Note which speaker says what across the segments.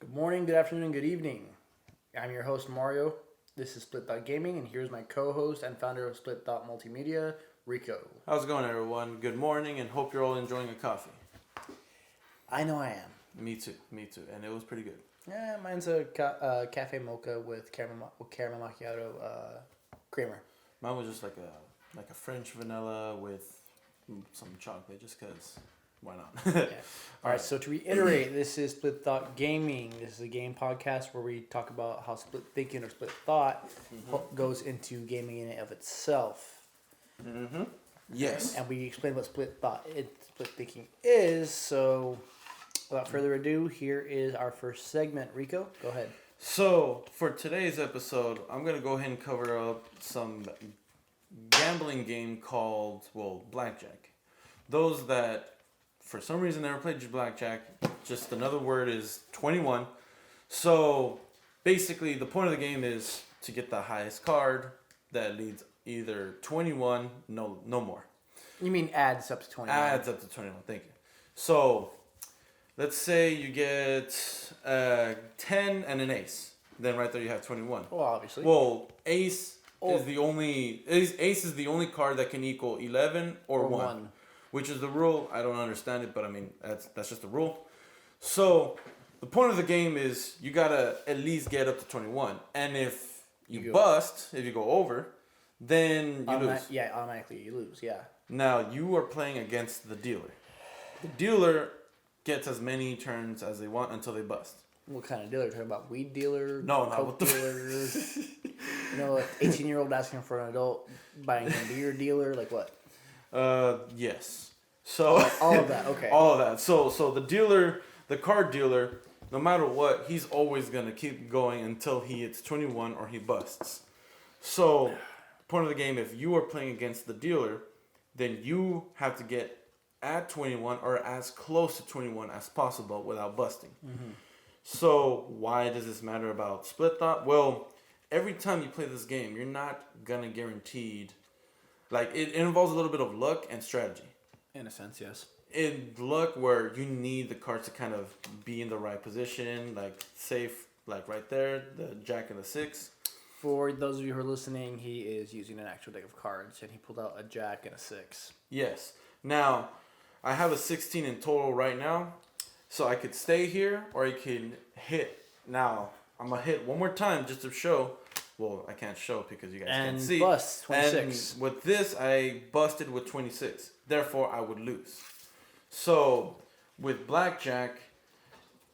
Speaker 1: Good morning, good afternoon, good evening. I'm your host, Mario. This is Split Thought Gaming, and here's my co host and founder of Split Thought Multimedia, Rico.
Speaker 2: How's it going, everyone? Good morning, and hope you're all enjoying a coffee.
Speaker 1: I know I am.
Speaker 2: Me too, and it was pretty good.
Speaker 1: Yeah, mine's a cafe mocha with caramel macchiato creamer.
Speaker 2: Mine was just like a French vanilla with some chocolate, just cause. Why not?
Speaker 1: Yeah. All right, so to reiterate, this is Split Thought Gaming. This is a game podcast where we talk about how split thinking or split thought goes into gaming in and of itself.
Speaker 2: Mm-hmm. Yes.
Speaker 1: And we explain what split thinking is. So, without further ado, here is our first segment. Rico, go ahead.
Speaker 2: So, for today's episode, I'm going to go ahead and cover up some gambling game called, blackjack. Those that, for some reason, never played blackjack, just another word is 21. So, basically, the point of the game is to get the highest card that leads either 21, no more.
Speaker 1: You mean adds up to 21?
Speaker 2: Adds up to 21, thank you. So, let's say you get 10 and an ace. Then right there you have 21.
Speaker 1: Well, obviously.
Speaker 2: Well, ace is the only card that can equal 11 or 1. Which is the rule. I don't understand it, but I mean, that's just the rule. So, the point of the game is you gotta at least get up to 21. And if you bust, if you go over, then you lose.
Speaker 1: Yeah, automatically you lose, yeah.
Speaker 2: Now, you are playing against the dealer. The dealer gets as many turns as they want until they bust.
Speaker 1: What kind of dealer? Talking about weed dealer?
Speaker 2: No,
Speaker 1: coke dealer? 18-year-old asking for an adult buying a beer dealer? Like what?
Speaker 2: Yes. So
Speaker 1: all of that, okay.
Speaker 2: All of that. So the dealer, the card dealer, no matter what, he's always gonna keep going until he hits 21 or he busts. So, point of the game, if you are playing against the dealer, then you have to get at 21 or as close to 21 as possible without busting. Mm-hmm. So, why does this matter about split thought? Well, every time you play this game, you're not gonna guaranteed. Like, it involves a little bit of luck and strategy.
Speaker 1: In a sense, yes.
Speaker 2: In luck, where you need the cards to kind of be in the right position, like safe, like right there, the jack and the 6.
Speaker 1: For those of you who are listening, he is using an actual deck of cards, and he pulled out a jack and a 6.
Speaker 2: Yes. Now, I have a 16 in total right now, so I could stay here, or I could hit. Now, I'm going to hit one more time just to show. Well, I can't show because you guys can't see.
Speaker 1: And bust, 26.
Speaker 2: And with this, I busted with 26. Therefore, I would lose. So, with blackjack,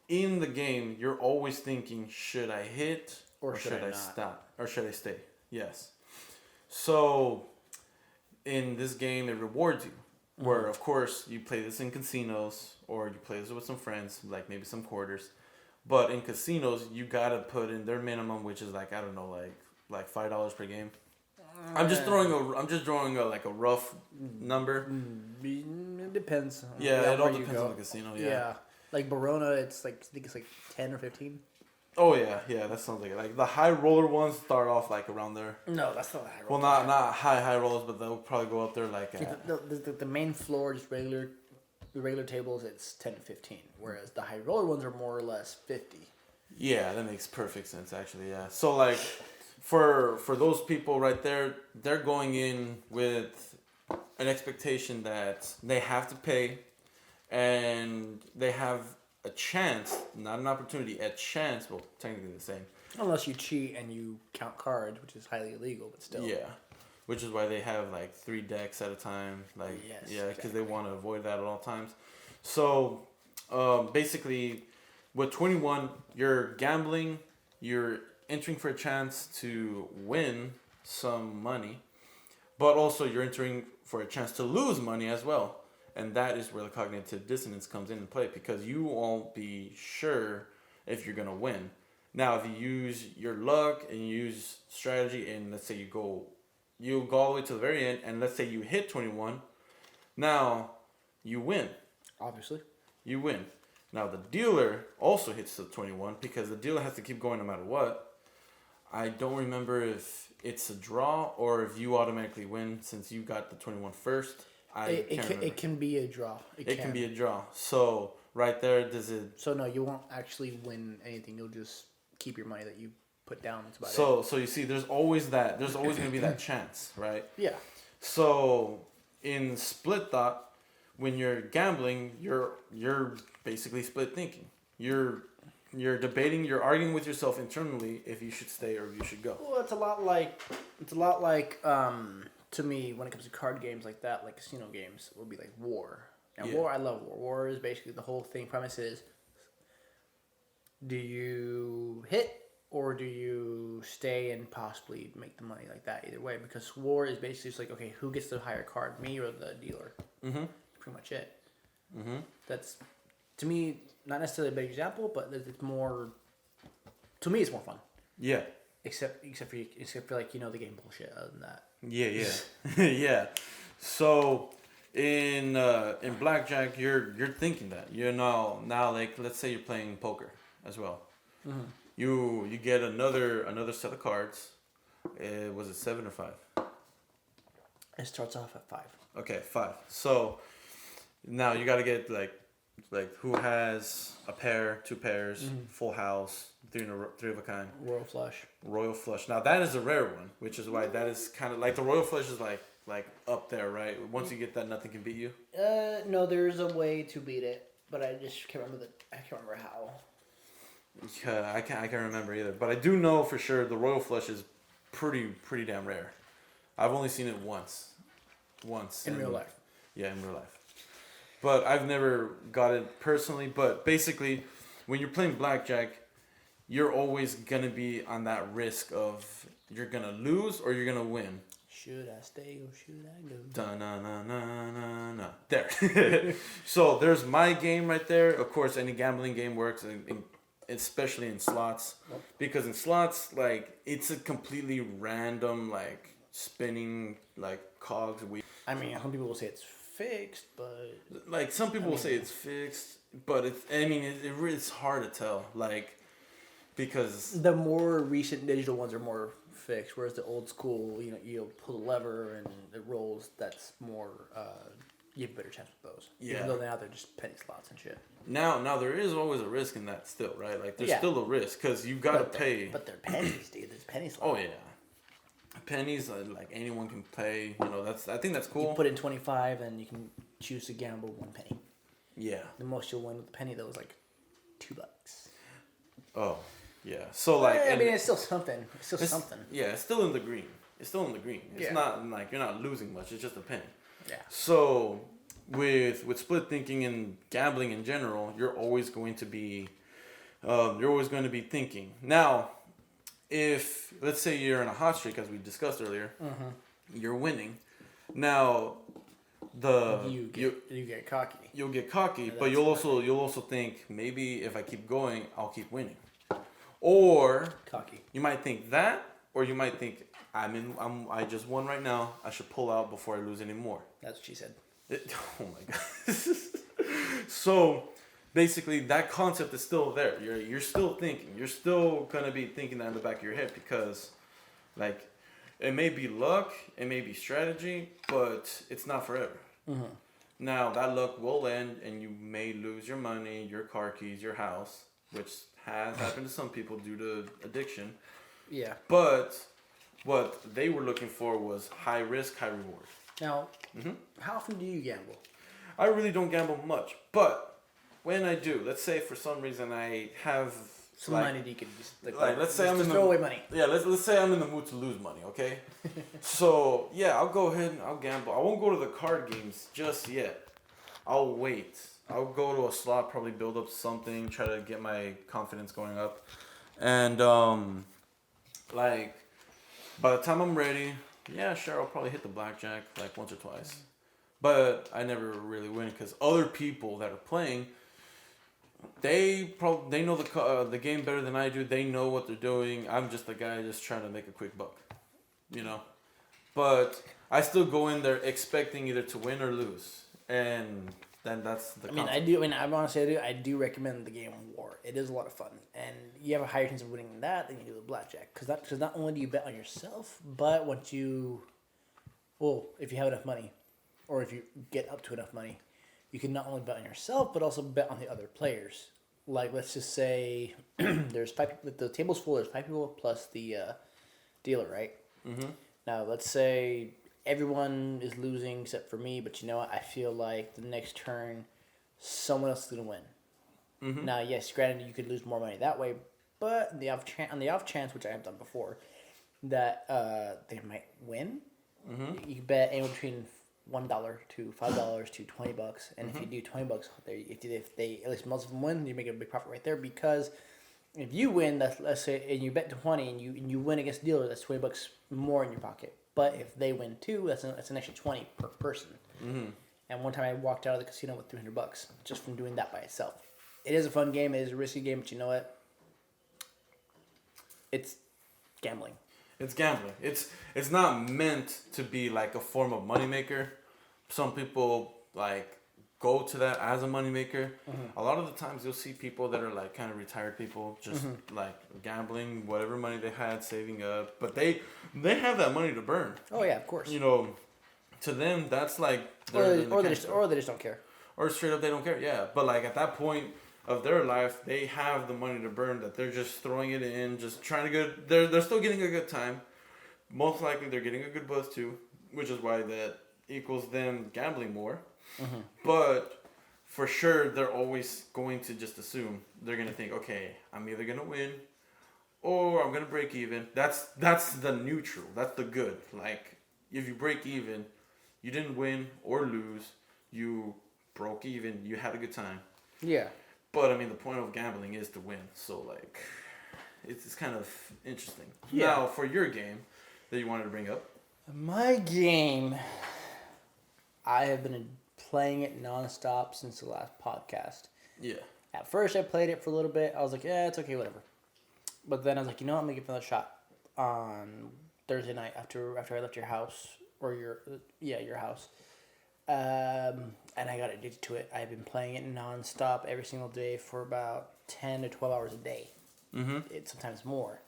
Speaker 2: in the game, you're always thinking, should I hit or should I stop? Or should I stay? Yes. So, in this game, it rewards you. Where, of course, you play this in casinos or you play this with some friends, like maybe some quarters. But in casinos, you gotta put in their minimum, which is like, I don't know, like $5 per game. I'm just drawing a rough number.
Speaker 1: It depends.
Speaker 2: Yeah, it all depends on the casino. Yeah.
Speaker 1: Like Barona, it's like I think it's like 10 or 15.
Speaker 2: Oh yeah, that sounds like it. Like the high roller ones start off like around there.
Speaker 1: No, that's not the high roller.
Speaker 2: Well, not high rollers, but they'll probably go up there like.
Speaker 1: The main floor, just regular tables, it's 10 to 15, whereas the high roller ones are more or less 50.
Speaker 2: Yeah, that makes perfect sense actually. Yeah, so like for those people right there, they're going in with an expectation that they have to pay, and they have a chance, not an opportunity, a chance. Well, technically the same.
Speaker 1: Unless you cheat and you count cards, which is highly illegal, but still.
Speaker 2: Yeah. Which is why they have like 3 decks at a time, like because they want to avoid that at all times. So, basically, with 21, you're gambling, you're entering for a chance to win some money, but also you're entering for a chance to lose money as well, and that is where the cognitive dissonance comes into play because you won't be sure if you're gonna win. Now, if you use your luck and you use strategy, and let's say you go all the way to the very end, and let's say you hit 21, now you win.
Speaker 1: Obviously.
Speaker 2: You win. Now the dealer also hits the 21 because the dealer has to keep going no matter what. I don't remember if it's a draw or if you automatically win since you got the 21 first.
Speaker 1: It can be a draw.
Speaker 2: It can be a draw. So right there, does it?
Speaker 1: So no, you won't actually win anything. You'll just keep your money that you put down. That's about it.
Speaker 2: So you see, there's always that. There's always going to be that chance, right?
Speaker 1: Yeah.
Speaker 2: So in split thought, when you're gambling, you're basically split thinking. You're debating. You're arguing with yourself internally if you should stay or if you should go.
Speaker 1: Well, it's a lot like to me when it comes to card games like that, like casino games, it would be like War. And War, I love War. War is basically the whole thing. Premise is, do you hit or do you stay and possibly make the money like that? Either way, because War is basically just like, okay, who gets the higher card, me or the dealer? Mm-hmm. Pretty much it. Mm-hmm. That's, to me, not necessarily a big example, but it's more. To me, it's more fun.
Speaker 2: Yeah.
Speaker 1: Except for like the game bullshit. Other than that.
Speaker 2: Yeah. Yeah. So in blackjack, you're thinking that now like let's say you're playing poker as well. Mm-hmm. You get another set of cards. Was it 7 or 5?
Speaker 1: It starts off at 5.
Speaker 2: Okay, 5. So now you got to get like who has a pair, 2 pairs, full house, 3 of a kind. Royal flush. Now that is a rare one, which is why that is kind of like the royal flush is like up there, right? Once you get that, nothing can beat you.
Speaker 1: No, there's a way to beat it, but I just can't remember how.
Speaker 2: Yeah, I can't remember either, but I do know for sure the royal flush is pretty damn rare. I've only seen it once
Speaker 1: in real life.
Speaker 2: Yeah, in real life. But I've never got it personally. But basically, when you're playing blackjack, you're always going to be on that risk of you're going to lose or you're going to win.
Speaker 1: Should I stay or should I go?
Speaker 2: Da-na-na-na-na-na. There. So there's my game right there. Of course, any gambling game works, especially in slots. Yep. Because in slots, like, it's a completely random, like, spinning, like, cogs.
Speaker 1: I mean, some people will say it's fixed, but
Speaker 2: like some people will say it's fixed, but it's hard to tell, like, because
Speaker 1: the more recent digital ones are more fixed, whereas the old school, you'll pull the lever and it rolls. That's more you have a better chance with those. Yeah. Even though now they're just penny slots and shit.
Speaker 2: Now there is always a risk in that still, right? Like there's still a risk because you've got to pay.
Speaker 1: But they're pennies, dude. There's penny slots.
Speaker 2: Oh yeah. Pennies, like anyone can play. I think that's cool.
Speaker 1: You put in 25 and you can choose to gamble 1 penny.
Speaker 2: Yeah.
Speaker 1: The most you'll win with the penny though is like $2.
Speaker 2: Oh, yeah. So like,
Speaker 1: it's still something. It's something.
Speaker 2: Yeah, it's still in the green. It's not like you're not losing much. It's just a penny.
Speaker 1: Yeah.
Speaker 2: So with split thinking and gambling in general, you're always going to be thinking. Now, if let's say you're in a hot streak, as we discussed earlier, you're winning. Now,
Speaker 1: you get cocky.
Speaker 2: You'll get cocky, but you'll also think maybe if I keep going, I'll keep winning. Or
Speaker 1: cocky. You
Speaker 2: might think that, or you might think I just won right now. I should pull out before I lose any more.
Speaker 1: That's what she said.
Speaker 2: Oh my god. So basically, that concept is still there. You're still thinking. You're still gonna be thinking that in the back of your head because, like, it may be luck, it may be strategy, but it's not forever. Mm-hmm. Now that luck will end, and you may lose your money, your car keys, your house, which has happened to some people due to addiction.
Speaker 1: Yeah.
Speaker 2: But what they were looking for was high risk, high reward.
Speaker 1: Now, how often do you gamble?
Speaker 2: I really don't gamble much, but when I do, let's say for some reason I have
Speaker 1: some money that you can just
Speaker 2: let's say I'm in
Speaker 1: throw away money.
Speaker 2: Yeah, let's say I'm in the mood to lose money, okay? So yeah, I'll go ahead and I'll gamble. I won't go to the card games just yet. I'll wait. I'll go to a slot, probably build up something, try to get my confidence going up, and like by the time I'm ready, yeah, sure, I'll probably hit the blackjack like once or twice. But I never really win because other people that are playing, they know the game better than I do. They know what they're doing. I'm just the guy just trying to make a quick buck, But I still go in there expecting either to win or lose, and then that's the.
Speaker 1: I do recommend the game War. It is a lot of fun, and you have a higher chance of winning that than you do with blackjack. Because not only do you bet on yourself, but if you have enough money, or if you get up to enough money, you can not only bet on yourself but also bet on the other players. Like, let's just say there's 5 people. The table's full. There's 5 people plus the dealer, right? Mm-hmm. Now, let's say everyone is losing except for me, but you know what? I feel like the next turn, someone else is going to win. Mm-hmm. Now, yes, granted, you could lose more money that way, but on the off chance, which I have done before, that they might win, you can bet anywhere between $1 to $5 to $20, and if you do $20, if they at least most of them win, you make a big profit right there. Because if you win, let's say, and you bet 20 and you win against the dealer, that's $20 more in your pocket. But if they win too, that's an extra 20 per person. Mm-hmm. And one time I walked out of the casino with $300 just from doing that by itself. It is a fun game. It is a risky game, but you know what? It's gambling.
Speaker 2: It's gambling. It's not meant to be like a form of moneymaker. Some people like go to that as a moneymaker. Mm-hmm. A lot of the times you'll see people that are like kind of retired people just like gambling whatever money they had saving up, but they have that money to burn.
Speaker 1: Oh yeah, of course.
Speaker 2: You know, to them that's like
Speaker 1: or they just don't care.
Speaker 2: Or straight up they don't care. Yeah, but like at that point of their life, they have the money to burn that they're just throwing it in, just trying to get. They're still getting a good time. Most likely they're getting a good buzz too, which is why that equals them gambling more. Mm-hmm. But for sure, they're always going to just assume they're going to think, okay, I'm either going to win or I'm going to break even. That's the neutral. That's the good. Like, if you break even, you didn't win or lose. You broke even. You had a good time.
Speaker 1: Yeah.
Speaker 2: But, I mean, the point of gambling is to win. So, like, it's kind of interesting.
Speaker 1: Yeah.
Speaker 2: Now, for your game that you wanted to bring up.
Speaker 1: My game, I have been playing it nonstop since the last podcast. Yeah. At first, I played it for a little bit. I was like, yeah, it's okay, whatever. But then I was like, you know what? I'm going to give it another shot on Thursday night after I left your house. Or your house. And I got addicted to it. I've been playing it nonstop every single day for about 10 to 12 hours a day. Mm-hmm. It's sometimes more.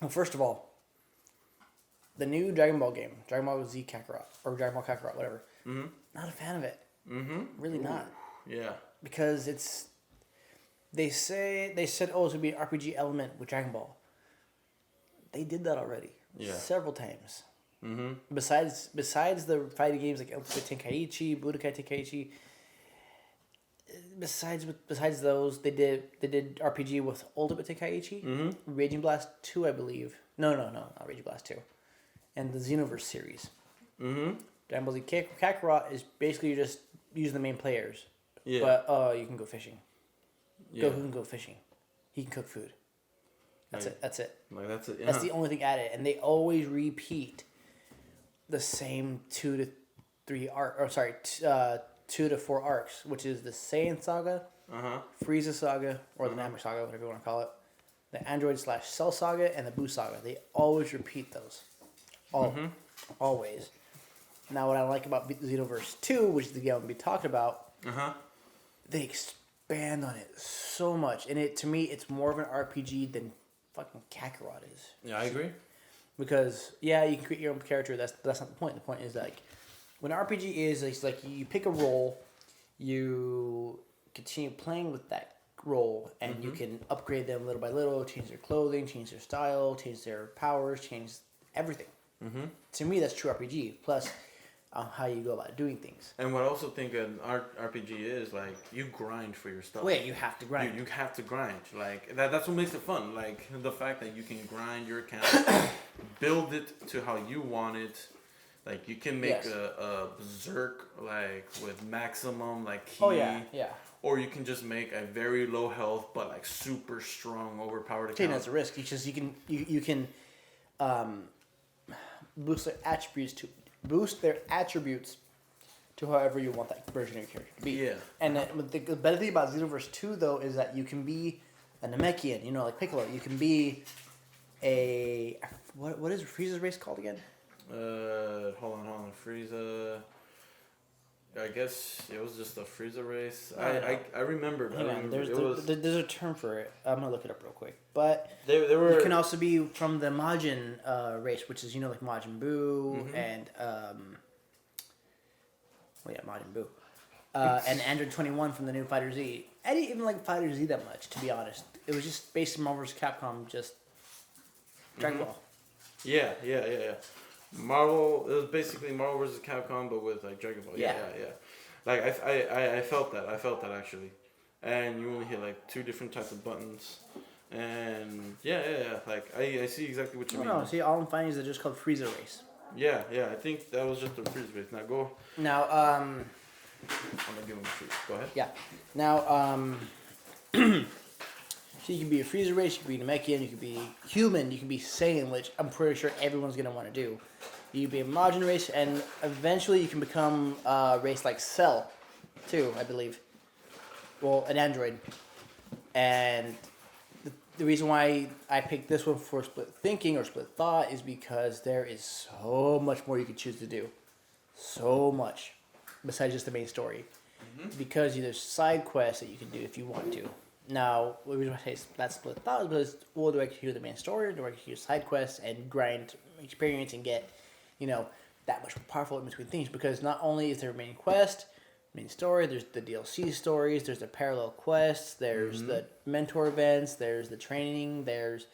Speaker 1: Well, first of all, the new Dragon Ball game, Dragon Ball Z Kakarot, or Dragon Ball Kakarot, whatever. Mm-hmm. Not a fan of it. Mm-hmm. Really not.
Speaker 2: Yeah.
Speaker 1: Because they said, oh, it's going to be an RPG element with Dragon Ball. They did that already. Yeah. Several times. Mm-hmm. Besides the fighting games like Ultimate Tenkaichi, Budokai Tenkaichi, besides those, they did RPG with Ultimate Tenkaichi, Raging Blast 2, I believe. No, not Raging Blast 2. And the Xenoverse series. Mm-hmm. Dragon Ball Z Kakarot is basically you just use the main players. Yeah. But you can go fishing. Yeah. Goku can go fishing. He can cook food. That's it.
Speaker 2: Like that's it. Yeah.
Speaker 1: That's the only thing added, and they always repeat the same 2 to 4 arcs, which is the Saiyan Saga, Frieza Saga, or the Namek Saga, whatever you want to call it, the Android/Cell Saga, and the Boo Saga. They always repeat those. Always. Now, what I like about Xenoverse 2, which is the game I'm going to be talking about, they expand on it so much. And to me, it's more of an RPG than fucking Kakarot is.
Speaker 2: Yeah, I agree.
Speaker 1: Because, yeah, you can create your own character. That's not the point. The point is, like, when an RPG is, it's like you pick a role, you continue playing with that role, and you can upgrade them little by little, change their clothing, change their style, change their powers, change everything. Mm-hmm. To me, that's true RPG. Plus, how you go about doing things.
Speaker 2: And what I also think an RPG is, like, you grind for your stuff.
Speaker 1: Wait, you have to grind.
Speaker 2: You have to grind. Like, that's what makes it fun. Like, the fact that you can grind your account, build it to how you want it. Like, you can make a berserk, like, with maximum, like, ki.
Speaker 1: Oh, yeah.
Speaker 2: Or you can just make a very low health, but, like, super strong, overpowered account.
Speaker 1: Okay, that's a risk. You can boost their attributes to however you want that version of your character to be. Yeah. And the better thing about Xenoverse 2, though, is that you can be a Namekian, like Piccolo. You can be a... What is Frieza's race called again?
Speaker 2: Hold on. Frieza... I guess it was just a Frieza race. I remember.
Speaker 1: Hang on, there's a term for it. I'm gonna look it up real quick. But
Speaker 2: they were.
Speaker 1: You can also be from the Majin race, which is like Majin Buu and Majin Buu. and Android 21 from the new Fighter Z. I didn't even like Fighter Z that much, to be honest. It was just based on Marvel vs. Capcom, just Dragon Ball.
Speaker 2: Yeah. Marvel. It was basically Marvel vs. Capcom, but with like Dragon Ball. Yeah. Like I felt that. I felt that actually, and you only hit like 2 different types of buttons, and yeah. Like I see exactly what you mean.
Speaker 1: No, see, all I'm finding is they're just called Frieza Race.
Speaker 2: Yeah. I think that was just a Frieza Race. Now go.
Speaker 1: Now
Speaker 2: I'm gonna give him a treat. Go ahead.
Speaker 1: Yeah. Now so you can be a Frieza Race, you can be Namekian, you can be human, you can be Saiyan, which I'm pretty sure everyone's gonna want to do. You can be a Majin race, and eventually you can become a race like Cell, too, I believe. Well, an android. And the reason why I picked this one for split thinking or split thought is because there is so much more you can choose to do. So much. Besides just the main story. Mm-hmm. Because there's side quests that you can do if you want to. Now, the reason why I say that's split thought is because, well, do I do the main story, or do I do side quests and grind experience and get, that much more powerful in between things? Because not only is there a main quest, main story, there's the DLC stories, there's the parallel quests, there's the mentor events, there's the training, there's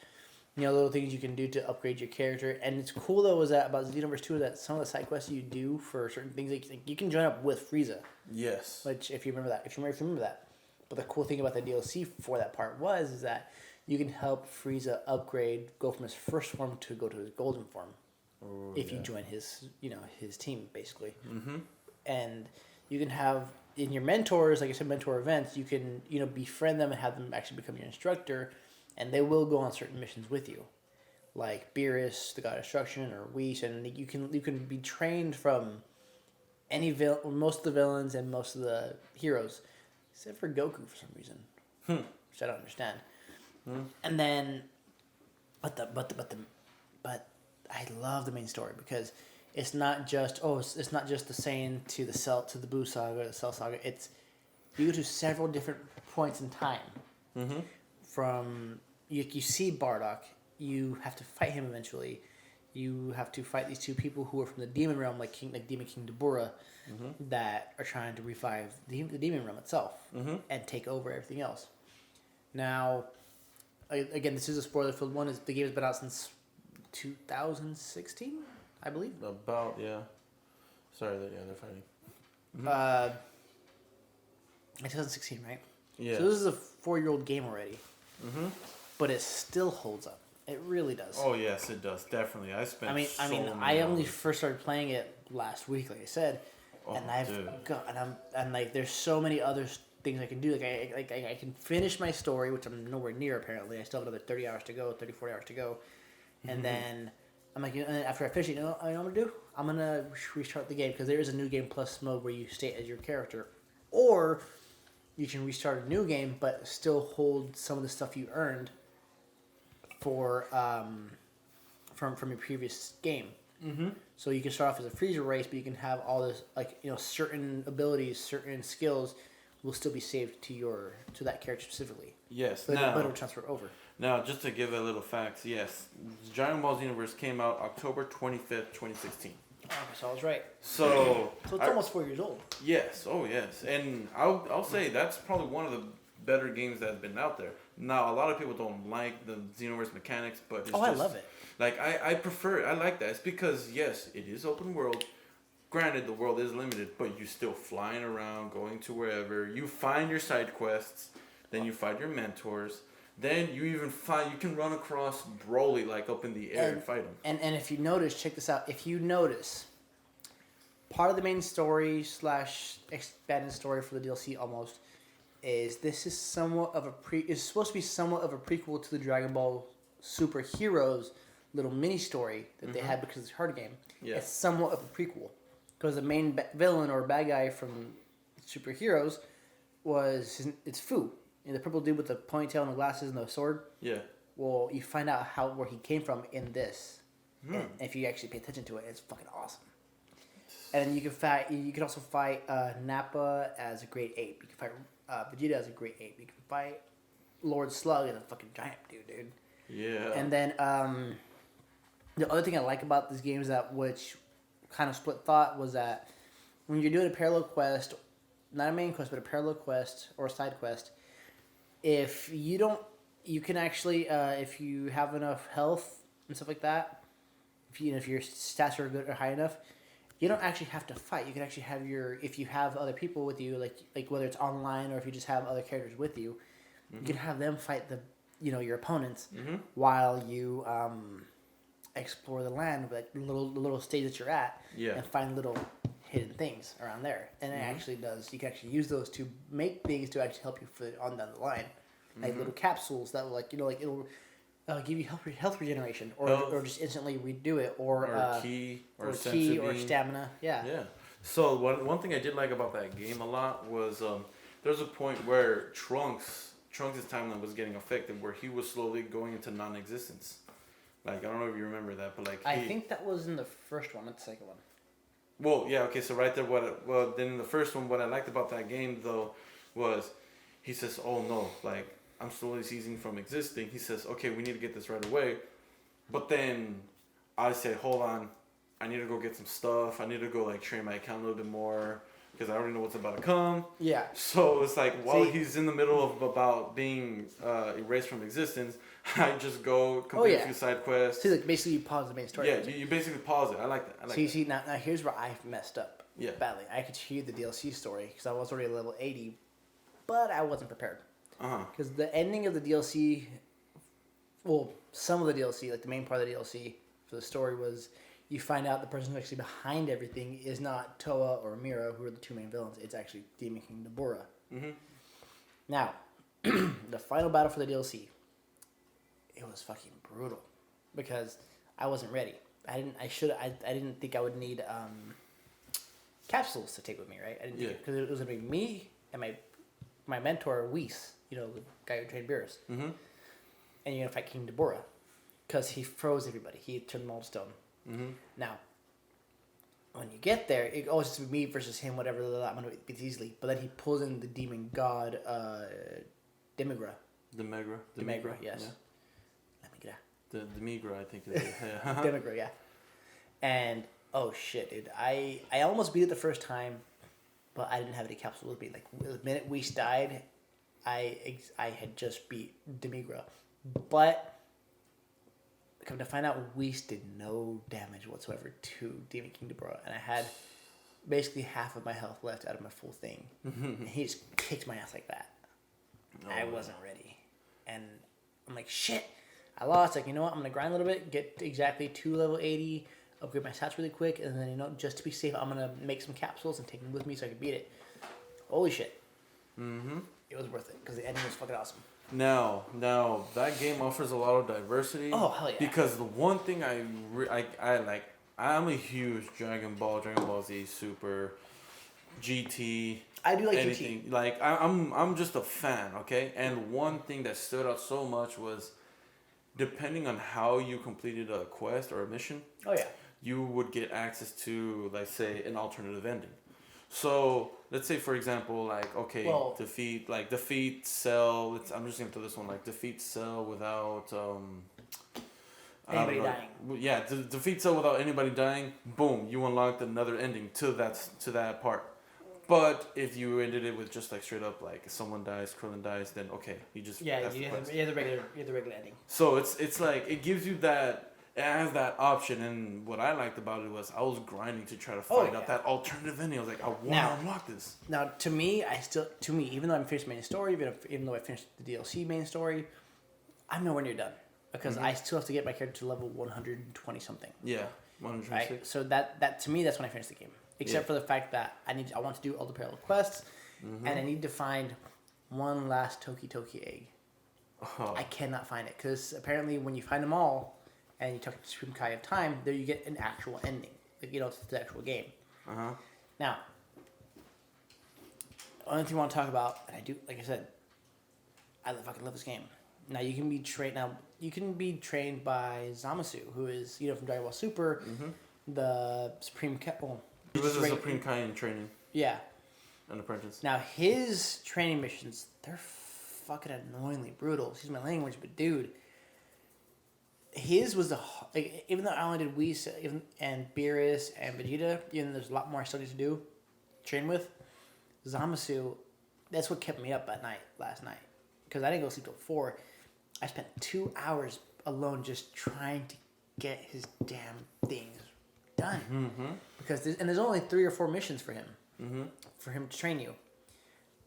Speaker 1: little things you can do to upgrade your character. And it's cool though is that about Xenoverse 2 is that some of the side quests you do for certain things, like you can join up with Frieza.
Speaker 2: Yes.
Speaker 1: Which if you remember that. But the cool thing about the DLC for that part is that you can help Frieza upgrade, go from his first form to go to his golden form. Oh, if you join his team, basically. Mm-hmm. And you can have, in your mentors, like I said, mentor events, you can, befriend them and have them actually become your instructor, and they will go on certain missions with you. Like Beerus, the God of Destruction, or Whis, and you can be trained from most of the villains and most of the heroes. Except for Goku for some reason, which I don't understand. And then, but I love the main story because it's not just it's not just the Saiyan to the Cell to the Buu saga, the Cell saga. It's you go to several different points in time. Mm-hmm. From you see Bardock, you have to fight him eventually. You have to fight these 2 people who are from the demon realm, like Demon King Dabura, that are trying to revive the demon realm itself and take over everything else. Now, again, this is a spoiler-filled one. The game has been out since 2016, I believe.
Speaker 2: About, yeah. Sorry, they're fighting.
Speaker 1: 2016, right?
Speaker 2: Yeah.
Speaker 1: So this is a 4-year-old game already. Mm-hmm. But it still holds up. It really does.
Speaker 2: Oh yes, it does. Definitely.
Speaker 1: I only first started playing it last week, like I said, and there's so many other things I can do. I can finish my story, which I'm nowhere near apparently. I still have another 30 hours to go, 40 hours to go, and then I'm like, after I finish it, what I'm gonna do? I'm gonna restart the game because there is a new game plus mode where you stay as your character, or you can restart a new game but still hold some of the stuff you earned for from your previous game. Mm-hmm. So you can start off as a Frieza race, but you can have all this certain abilities, certain skills will still be saved to that character specifically.
Speaker 2: Yes.
Speaker 1: But it'll transfer over.
Speaker 2: Now, just to give a little facts, yes, Dragon Ball Xenoverse came out October 25th, 2016.
Speaker 1: Oh, so I was right.
Speaker 2: So
Speaker 1: it's almost 4 years old.
Speaker 2: Yes. Oh, yes. And I'll say that's probably one of the better games that's been out there. Now, a lot of people don't like the Xenoverse mechanics, but it's
Speaker 1: I love it.
Speaker 2: Like, I prefer it. I like that. It's because, yes, it is open world. Granted, the world is limited, but you're still flying around, going to wherever. You find your side quests, then you find your mentors. Then you can run across Broly, like, up in the air and fight him. And
Speaker 1: if you notice, check this out. If you notice, part of the main story / expanded story for the DLC almost is this is somewhat of is supposed to be somewhat of a prequel to the Dragon Ball Super Heroes little mini story that they had because it's a card game. Yeah. It's somewhat of a prequel because the main villain or bad guy from Super Heroes it's Fu, the purple dude with the ponytail and the glasses and the sword. Yeah. Well, you find out where he came from in this, and if you actually pay attention to it, it's fucking awesome. And you can fight. You can also fight Nappa as a grade 8. You can fight Vegeta as a grade 8. You can fight Lord Slug as a fucking giant dude. Yeah. And then the other thing I like about this game is that which kind of split thought was that when you're doing a parallel quest not a main quest, but a parallel quest or a side quest. If you don't, you can actually, if you have enough health and stuff like that, if your stats are good or high enough, you don't actually have to fight. You can actually have if you have other people with you, like whether it's online or if you just have other characters with you, you can have them fight your opponents while you explore the land, like the little stage that you're at, and find little hidden things around there. And it actually does. You can actually use those to make things to actually help you on down the line, like little capsules that will it'll give you health regeneration, or just instantly redo it, or
Speaker 2: key, or
Speaker 1: stamina. Yeah.
Speaker 2: Yeah. So one thing I did like about that game a lot was there's a point where Trunks' timeline was getting affected, where he was slowly going into non-existence. Like, I don't know if you remember that, but like
Speaker 1: I think that was in the first one, not the second one.
Speaker 2: Well, yeah, okay, so right there, then in the first one, what I liked about that game though was he says, "Oh no, like I'm slowly ceasing from existing." He says, "Okay, we need to get this right away," but then I said, "Hold on, I need to go get some stuff. I need to go like train my account a little bit more." Because I already know what's about to come.
Speaker 1: Yeah.
Speaker 2: So it's like while he's in the middle of about being erased from existence, I just go complete a few side quests.
Speaker 1: See, like basically you pause the main story.
Speaker 2: Yeah, you basically pause it. I like that.
Speaker 1: See, now here's where I messed up badly. I could hear the DLC story because I was already level 80, but I wasn't prepared. Because the ending of the DLC, well, some of the DLC, like the main part of the DLC for the story was, you find out the person who's actually behind everything is not Toa or Mira, who are the two main villains. It's actually Demon King Dabura. Now, the final battle for the DLC, it was fucking brutal because I wasn't ready. I didn't think I would need capsules to take with me, right? I didn't because it was gonna be me and my mentor Whis, the guy who trained Beerus, and you're gonna fight King Dabura because he froze everybody. He turned them all to stone. Now, when you get there, it always just be me versus him, whatever. I'm gonna beat it easily. But then he pulls in the demon god, Demigra. Demigra, yes.
Speaker 2: Yeah. Demigra, I think it is. Yeah.
Speaker 1: Demigra, yeah. And oh shit, dude, I almost beat it the first time, but I didn't have any capsules with me. Like the minute Whis died, I had just beat Demigra, but come to find out, Whis did no damage whatsoever to Demon King Dabura, and I had basically half of my health left out of my full thing, and he just kicked my ass like that. I wasn't ready, and I'm like, shit, I lost. Like, you know what? I'm gonna grind a little bit, get exactly to level 80, upgrade my stats really quick, and then just to be safe, I'm gonna make some capsules and take them with me so I can beat it. Holy shit! It was worth it because the ending was fucking awesome.
Speaker 2: Now that game offers a lot of diversity.
Speaker 1: Oh hell yeah!
Speaker 2: Because the one thing I like, I'm a huge Dragon Ball Z Super, GT.
Speaker 1: I do like
Speaker 2: anything.
Speaker 1: GT.
Speaker 2: Like I'm just a fan, okay. And one thing that stood out so much was, depending on how you completed a quest or a mission. Oh yeah. You would get access to, like, say, an alternative ending. So let's say, for example, like, okay, defeat Cell. I'm just gonna do this one, like, defeat Cell without
Speaker 1: anybody dying.
Speaker 2: Yeah, defeat Cell without anybody dying. Boom, you unlocked another ending to that part. But if you ended it with just like straight up, like, someone dies, Krillin dies, then okay, you just
Speaker 1: you have the regular ending.
Speaker 2: So it's like it gives you that. It has that option, and what I liked about it was I was grinding to try to find out that alternative ending. I was like, I want to unlock this.
Speaker 1: Now, to me, even though I'm finished the main story, even though I finished the DLC main story, I'm nowhere near done because I still have to get my character to level 120 something.
Speaker 2: Yeah, 126.
Speaker 1: Right? So that to me, that's when I finish the game. Except for the fact that I want to do all the parallel quests, and I need to find one last Toki egg. Oh. I cannot find it because apparently when you find them all, and you talk to Supreme Kai of Time, there you get an actual ending. Like, it's the actual game. Now, the only thing I want to talk about, and I do, like I said, I fucking love this game. Now, you can be trained by Zamasu, who is, from Dragon Ball Super, the Supreme Kai. Well,
Speaker 2: he was a Supreme Kai in training.
Speaker 1: Yeah.
Speaker 2: An apprentice.
Speaker 1: Now, his training missions, they're fucking annoyingly brutal. Excuse my language, but dude, his was even though I only did Whis and Beerus and Vegeta, even though there's a lot more I still need to do, train with, Zamasu, that's what kept me up at night last night. Because I didn't go sleep till 4. I spent 2 hours alone just trying to get his damn things done.
Speaker 2: Mm-hmm.
Speaker 1: Because there's only 3 or 4 missions for him. Mm-hmm. For him to train you.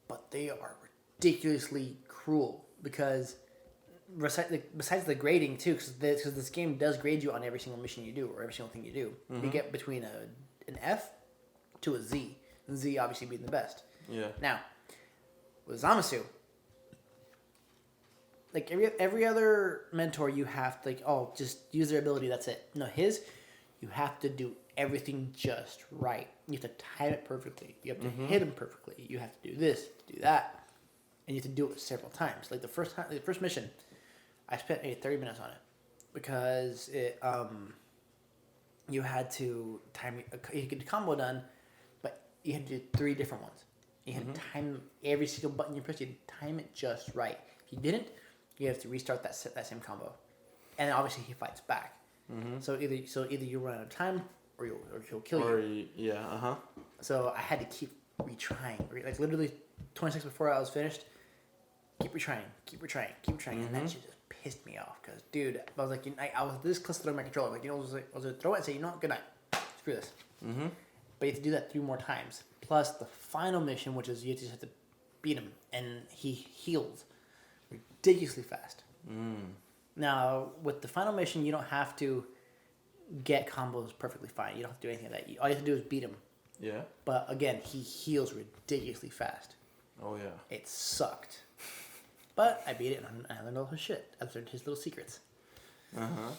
Speaker 1: But they are ridiculously cruel. Because besides the grading too, because this game does grade you on every single mission you do, or every single thing you do. Mm-hmm. You get between an F to a Z. And Z obviously being the best.
Speaker 2: Yeah.
Speaker 1: Now, with Zamasu, like every other mentor, you have to just use their ability. That's it. No, you have to do everything just right. You have to time it perfectly. You have to hit him perfectly. You have to do this, do that, and you have to do it several times. Like the first mission, I spent 30 minutes on it because you had to time. You could get the combo done, but you had to do 3 different ones. You had to time every single button you pressed. You had to time it just right. If you didn't, you have to restart that same combo, and obviously he fights back. Mm-hmm. So either you run out of time or he'll kill you.
Speaker 2: Yeah.
Speaker 1: So I had to keep retrying. Like literally 20 seconds before I was finished, keep retrying, and that shit just pissed me off. Cause dude, I was like, I was this close to throwing my controller. Like I was gonna throw it and say, you know what, good night, screw this. Mm-hmm. But you have to do that 3 more times. Plus the final mission, which is you just have to beat him, and he heals ridiculously fast. Now, with the final mission, you don't have to get combos perfectly fine. You don't have to do anything like that. All you have to do is beat him.
Speaker 2: Yeah.
Speaker 1: But again, he heals ridiculously fast.
Speaker 2: Oh, yeah.
Speaker 1: It sucked. But I beat it, and I learned all his shit. I learned his little secrets. Uh-huh.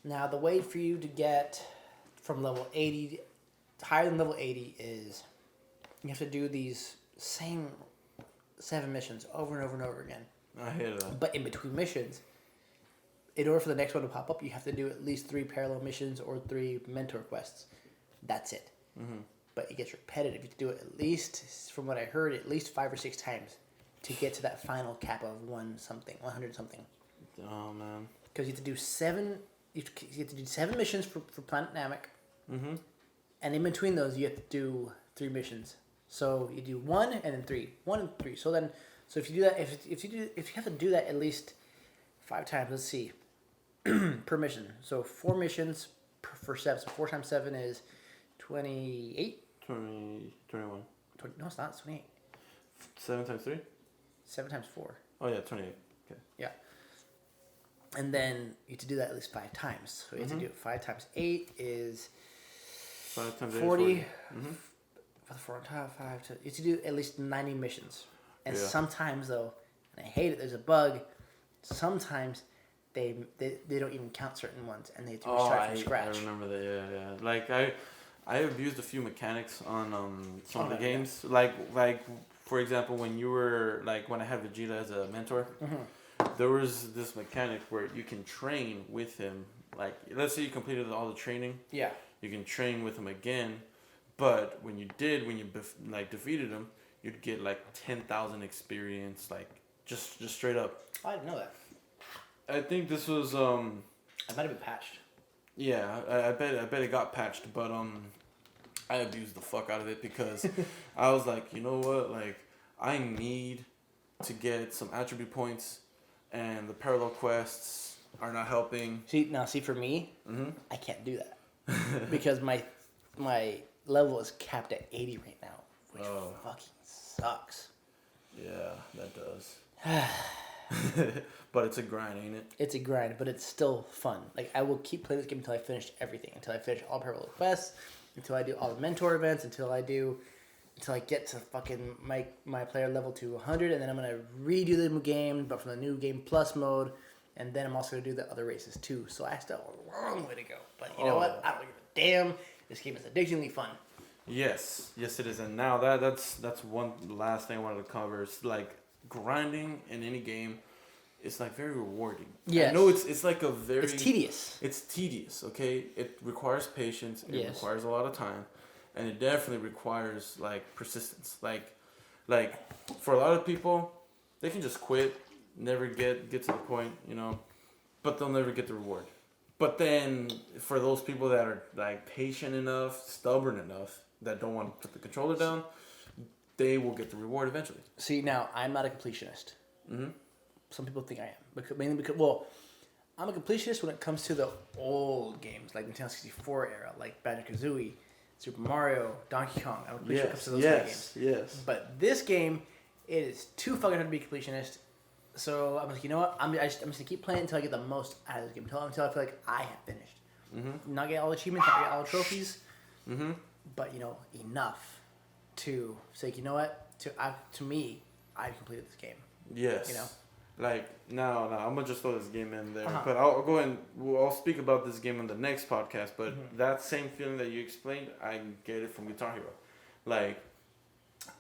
Speaker 1: Now, the way for you to get from level 80, higher than level 80, is you have to do these same 7 missions over and over and over again.
Speaker 2: I hear that.
Speaker 1: But in between missions, in order for the next one to pop up, you have to do at least 3 parallel missions or 3 mentor quests. That's it. Mm-hmm. But it gets repetitive. You have to do it at least, from what I heard, at least 5 or 6 times to get to that final cap of 100 something.
Speaker 2: Oh man!
Speaker 1: Because you have to do 7. You have to do 7 missions for Planet Namek. Mm-hmm. And in between those, you have to do 3 missions. So you do 1 and then 3, 1 and 3. So if you do that, if you have to do that at least 5 times, let's see, per mission. So 4 missions for 7. So 4 times 7 is 28.
Speaker 2: 21.
Speaker 1: No, it's not. It's 28.
Speaker 2: 7 times 3.
Speaker 1: 7 times 4.
Speaker 2: Oh yeah, 28. Okay.
Speaker 1: Yeah. And then you have to do that at least 5 times. So you have to do it 5 times 8 is
Speaker 2: 5 times
Speaker 1: 40.
Speaker 2: 8 is 40.
Speaker 1: For the 4 on top, 5 to, you have to do at least 90 missions. And
Speaker 2: Yeah.
Speaker 1: sometimes though, and I hate it, there's a bug. Sometimes they don't even count certain ones, and they have to restart from scratch.
Speaker 2: I remember that. Yeah. Like I abused a few mechanics on some of the games. Yeah. Like for example, when I had Vegeta as a mentor, there was this mechanic where you can train with him. Like let's say you completed all the training.
Speaker 1: Yeah.
Speaker 2: You can train with him again, but when you defeated him, you'd get like 10,000 experience, like just straight up.
Speaker 1: Oh, I didn't know that.
Speaker 2: I think this was
Speaker 1: It might have been patched.
Speaker 2: Yeah, I bet it got patched, but I abused the fuck out of it because I was like, you know what, like I need to get some attribute points, and the parallel quests are not helping.
Speaker 1: See for me, I can't do that because my level is capped at 80 right now, which fucking sucks.
Speaker 2: Yeah, that does. But it's a grind, ain't it?
Speaker 1: It's a grind, but it's still fun. Like, I will keep playing this game until I finish everything. Until I finish all parallel quests, until I do all the mentor events, until I get to fucking my player level to 100, and then I'm going to redo the game, but from the new Game Plus mode, and then I'm also going to do the other races too. So I still have a long way to go. But you know what? I don't give a damn. This game is addictingly fun.
Speaker 2: Yes, it is. And now that's one last thing I wanted to cover. It's like grinding in any game. It's like very rewarding.
Speaker 1: Yeah.
Speaker 2: I know it's like a very...
Speaker 1: It's tedious.
Speaker 2: It's tedious, okay? It requires patience. It requires a lot of time. And it definitely requires, like, persistence. Like for a lot of people, they can just quit, never get to the point, you know, but they'll never get the reward. But then, for those people that are, like, patient enough, stubborn enough, that don't want to put the controller down, they will get the reward eventually.
Speaker 1: See, now I'm not a completionist.
Speaker 2: Mm-hmm.
Speaker 1: Some people think I am, mainly because I'm a completionist when it comes to the old games like Nintendo 64 era, like Banjo-Kazooie, Super Mario, Donkey Kong. I'm a completionist when it comes to those kind of games.
Speaker 2: Yes.
Speaker 1: But this game, it is too fucking hard to be a completionist. So I'm like, you know what? I'm just gonna keep playing until I get the most out of this game. Until I feel like I have finished. Mm-hmm. Not get all the achievements, not get all the trophies. Mm-hmm. But enough to say, you know what? To me, I completed this game.
Speaker 2: Yes. Like now I'm gonna just throw this game in there, but I'll go and I'll speak about this game in the next podcast. But that same feeling that you explained, I get it from Guitar Hero. Like,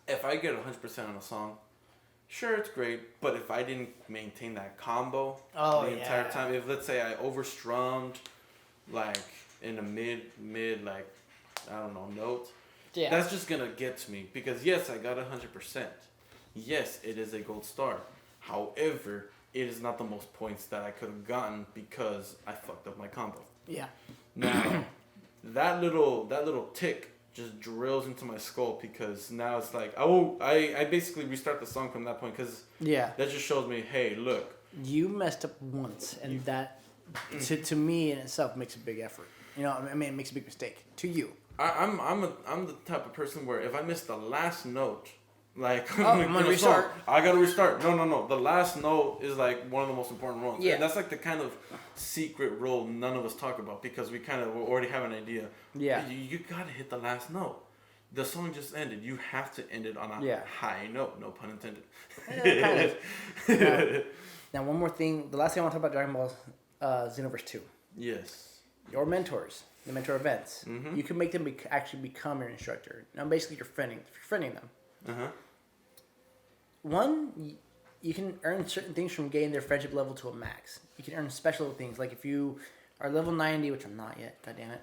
Speaker 2: if I get 100% on a song, sure, it's great. But if I didn't maintain that combo the entire time, if let's say I overstrummed, like in a mid like I don't know note, that's just gonna get to me because yes, I got 100%. Yes, it is a gold star. However, it is not the most points that I could have gotten because I fucked up my combo. Yeah. Now, that little tick just drills into my skull because now it's like I basically restart the song from that point because that just shows me, hey, look,
Speaker 1: you messed up once, and that to me in itself makes a big effort. I mean, it makes a big mistake to you.
Speaker 2: I'm the type of person where if I miss the last note. Like,
Speaker 1: I'm gonna restart.
Speaker 2: I gotta restart. No. The last note is like one of the most important roles.
Speaker 1: Yeah.
Speaker 2: And that's like the kind of secret role none of us talk about because we kind of already have an idea.
Speaker 1: Yeah.
Speaker 2: You gotta hit the last note. The song just ended. You have to end it on a high note. No pun intended.
Speaker 1: Kind of. Now, one more thing. The last thing I want to talk about Dragon Ball Xenoverse 2.
Speaker 2: Yes.
Speaker 1: Your mentors, the mentor events. Mm-hmm. You can make them actually become your instructor. Now, basically, you're friending them. Uh-huh. One, you can earn certain things from getting their friendship level to a max. You can earn special things, like if you are level 90, which I'm not yet, god damn it,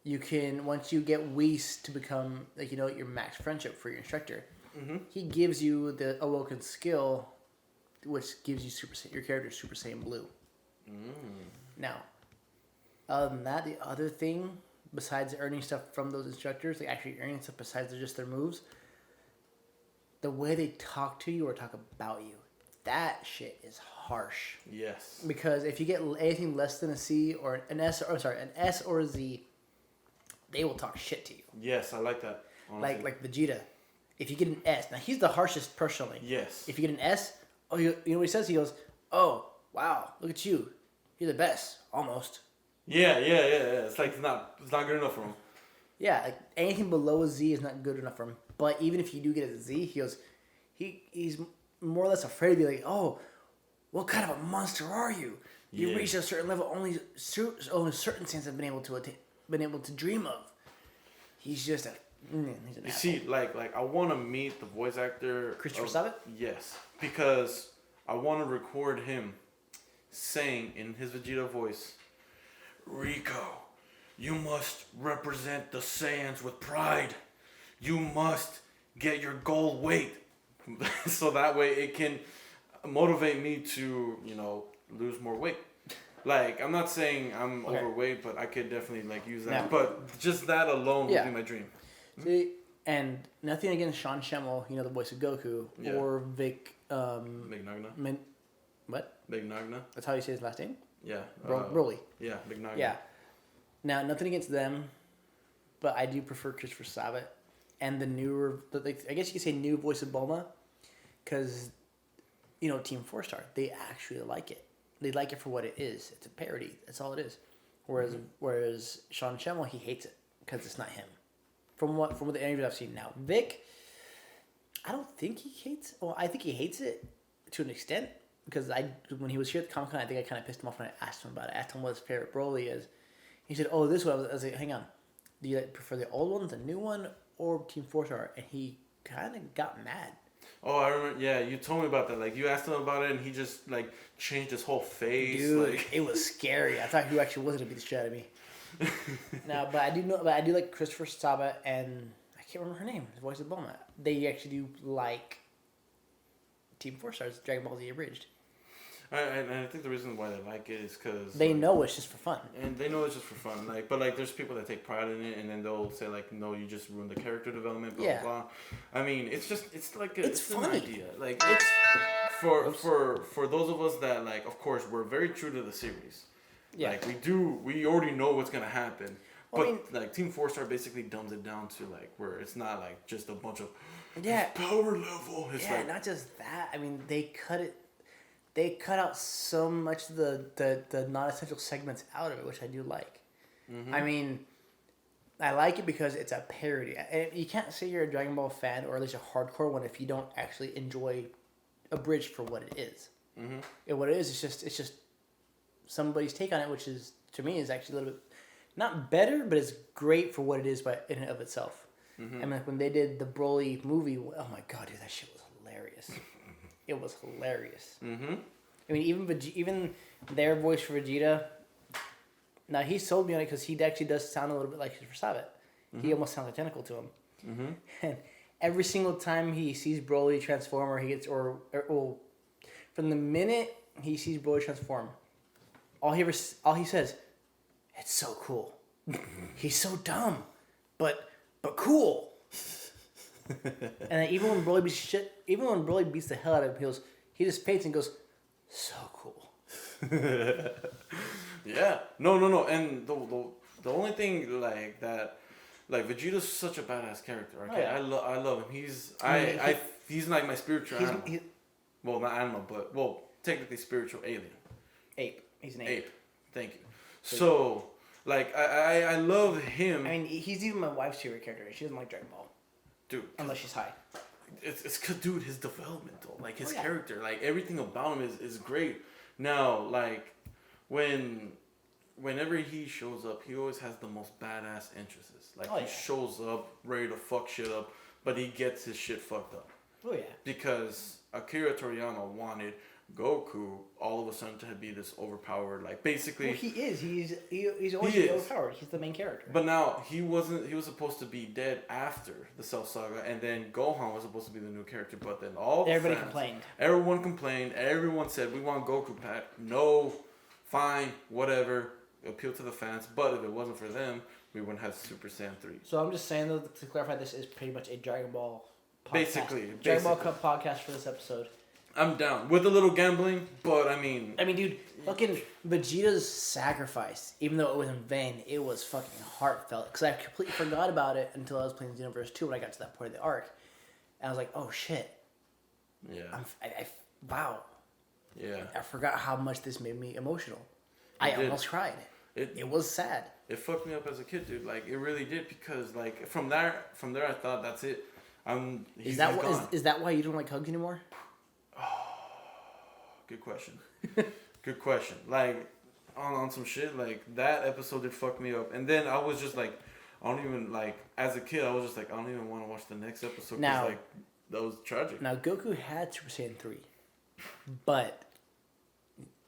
Speaker 1: you can, once you get Whis to become, your max friendship for your instructor, he gives you the awoken skill, which gives you your character Super Saiyan Blue. Now, other than that, the other thing, besides earning stuff from those instructors, like actually earning stuff besides just their moves, the way they talk to you or talk about you, that shit is harsh.
Speaker 2: Yes.
Speaker 1: Because if you get anything less than a C or an S or a Z, they will talk shit to you.
Speaker 2: Yes, I like that.
Speaker 1: Honestly. Like Vegeta. If you get an S, now he's the harshest personally.
Speaker 2: Yes.
Speaker 1: If you get an S, you know what he says? He goes, "Oh, wow, look at you. You're the best, almost."
Speaker 2: Yeah. It's like it's not good enough for him.
Speaker 1: Yeah, like anything below a Z is not good enough for him. But even if you do get a Z, he goes, he's more or less afraid to be like, "Oh, what kind of a monster are you? You reach a certain level only certain things have been able to dream of." He's just he's an asshole.
Speaker 2: See, like I want to meet the voice actor
Speaker 1: Christopher Sabat.
Speaker 2: Yes, because I want to record him saying in his Vegeta voice, "Rico, you must represent the Saiyans with pride. You must get your goal weight." So that way it can motivate me to, lose more weight. Like, I'm not saying I'm overweight, but I could definitely, use that. Yeah. But just that alone would be my dream.
Speaker 1: See, and nothing against Sean Schemmel, the voice of Goku, or Vic...
Speaker 2: Mignogna.
Speaker 1: What?
Speaker 2: Mignogna.
Speaker 1: That's how you say his last name?
Speaker 2: Yeah.
Speaker 1: Broly.
Speaker 2: Yeah, Mignogna.
Speaker 1: Yeah. Now, nothing against them, but I do prefer Christopher Sabat and the newer, I guess you could say new voice of Bulma, because, Team 4-Star, they actually like it. They like it for what it is. It's a parody. That's all it is. Whereas Sean Schemmel, he hates it because it's not him. From what the interviews I've seen now, Vic, I don't think he hates. Well, I think he hates it to an extent because when he was here at the Comic-Con, I think I kind of pissed him off when I asked him about it. I asked him what his favorite Broly is. He said, "Oh, this one." I was like, "Hang on, do you prefer the old one, the new one, or Team 4-Star?" And he kind of got mad.
Speaker 2: Oh, I remember. Yeah, you told me about that. Like, you asked him about it, and he just changed his whole face.
Speaker 1: Dude, it was scary. I thought he actually was gonna beat the shit out of me. No, but I do like Christopher Sabat, and I can't remember her name. The voice of Bulma. They actually do like Team 4-Star's Dragon Ball Z Abridged.
Speaker 2: And I think the reason why they like it is because
Speaker 1: they know it's just for fun.
Speaker 2: And they know it's just for fun. Like, but like, there's people that take pride in it, and then they'll say like, "No, you just ruined the character development." Blah blah blah. I mean, it's like it's an idea. Like, it's for those of us that like, of course, we're very true to the series. Yeah. Like we already know what's gonna happen. But I mean, like Team 4-Star basically dumbs it down to like where it's not like just a bunch of power level. It's like,
Speaker 1: not just that. I mean, they cut out so much of the non-essential segments out of it, which I do like. Mm-hmm. I mean, I like it because it's a parody. And you can't say you're a Dragon Ball fan or at least a hardcore one if you don't actually enjoy Abridged for what it is. Mm-hmm. And what it is, it's just somebody's take on it, which is to me is actually a little bit not better, but it's great for what it is in and of itself. Mm-hmm. I mean, like when they did the Broly movie, oh my god, dude, that shit was hilarious. It was hilarious. Mm-hmm. I mean, even their voice for Vegeta. Now he sold me on it because he actually does sound a little bit like Sabat. Mm-hmm. He almost sounds identical to him. Mm-hmm. And every single time he sees Broly transform, or he gets, or from the minute he sees Broly transform, all he says, "It's so cool." He's so dumb, but cool. And even when Broly beats the hell out of him, he just faints and goes, "So cool."
Speaker 2: Yeah, no, and the only thing like that, like Vegeta's such a badass character. Okay, I love him. He's like my spiritual animal. Well, not animal, but technically spiritual alien.
Speaker 1: Ape. He's an ape.
Speaker 2: Ape. Thank you. So, like, I love him.
Speaker 1: I mean, he's even my wife's favorite character. She doesn't like Dragon Ball.
Speaker 2: Dude.
Speaker 1: Unless she's high.
Speaker 2: It's cause, dude, his development, though. Like, his character. Like, everything about him is great. Now, like, whenever he shows up, he always has the most badass entrances. Like, he shows up ready to fuck shit up, but he gets his shit fucked up.
Speaker 1: Oh, yeah.
Speaker 2: Because Akira Toriyama wanted Goku all of a sudden to be this overpowered, like basically.
Speaker 1: Well, he is. He's always overpowered. He's the main character.
Speaker 2: But now he wasn't. He was supposed to be dead after the Cell Saga, and then Gohan was supposed to be the new character. But then
Speaker 1: everybody complained.
Speaker 2: Everyone complained. Everyone said we want Goku back. No, fine, whatever. Appeal to the fans. But if it wasn't for them, we wouldn't have Super Saiyan 3.
Speaker 1: So I'm just saying though, to clarify, this is pretty much a Dragon Ball podcast.
Speaker 2: Basically.
Speaker 1: Dragon Ball Cup podcast for this episode.
Speaker 2: I'm down with a little gambling, but I mean,
Speaker 1: dude, fucking Vegeta's sacrifice, even though it was in vain, it was fucking heartfelt. Because I completely forgot about it until I was playing Xenoverse 2 when I got to that point of the arc, and I was like, oh shit.
Speaker 2: Yeah.
Speaker 1: Wow.
Speaker 2: Yeah.
Speaker 1: I forgot how much this made me emotional. I almost cried. It was sad.
Speaker 2: It fucked me up as a kid, dude. Like it really did, because like from there I thought that's it.
Speaker 1: Is that why you don't like hugs anymore?
Speaker 2: Good question. Good question. Like, on some shit, like, that episode did fuck me up. And then I was just like, I don't even, like, as a kid, I was just like, I don't even want to watch the next episode. Now, like, that was tragic.
Speaker 1: Now, Goku had Super Saiyan 3. But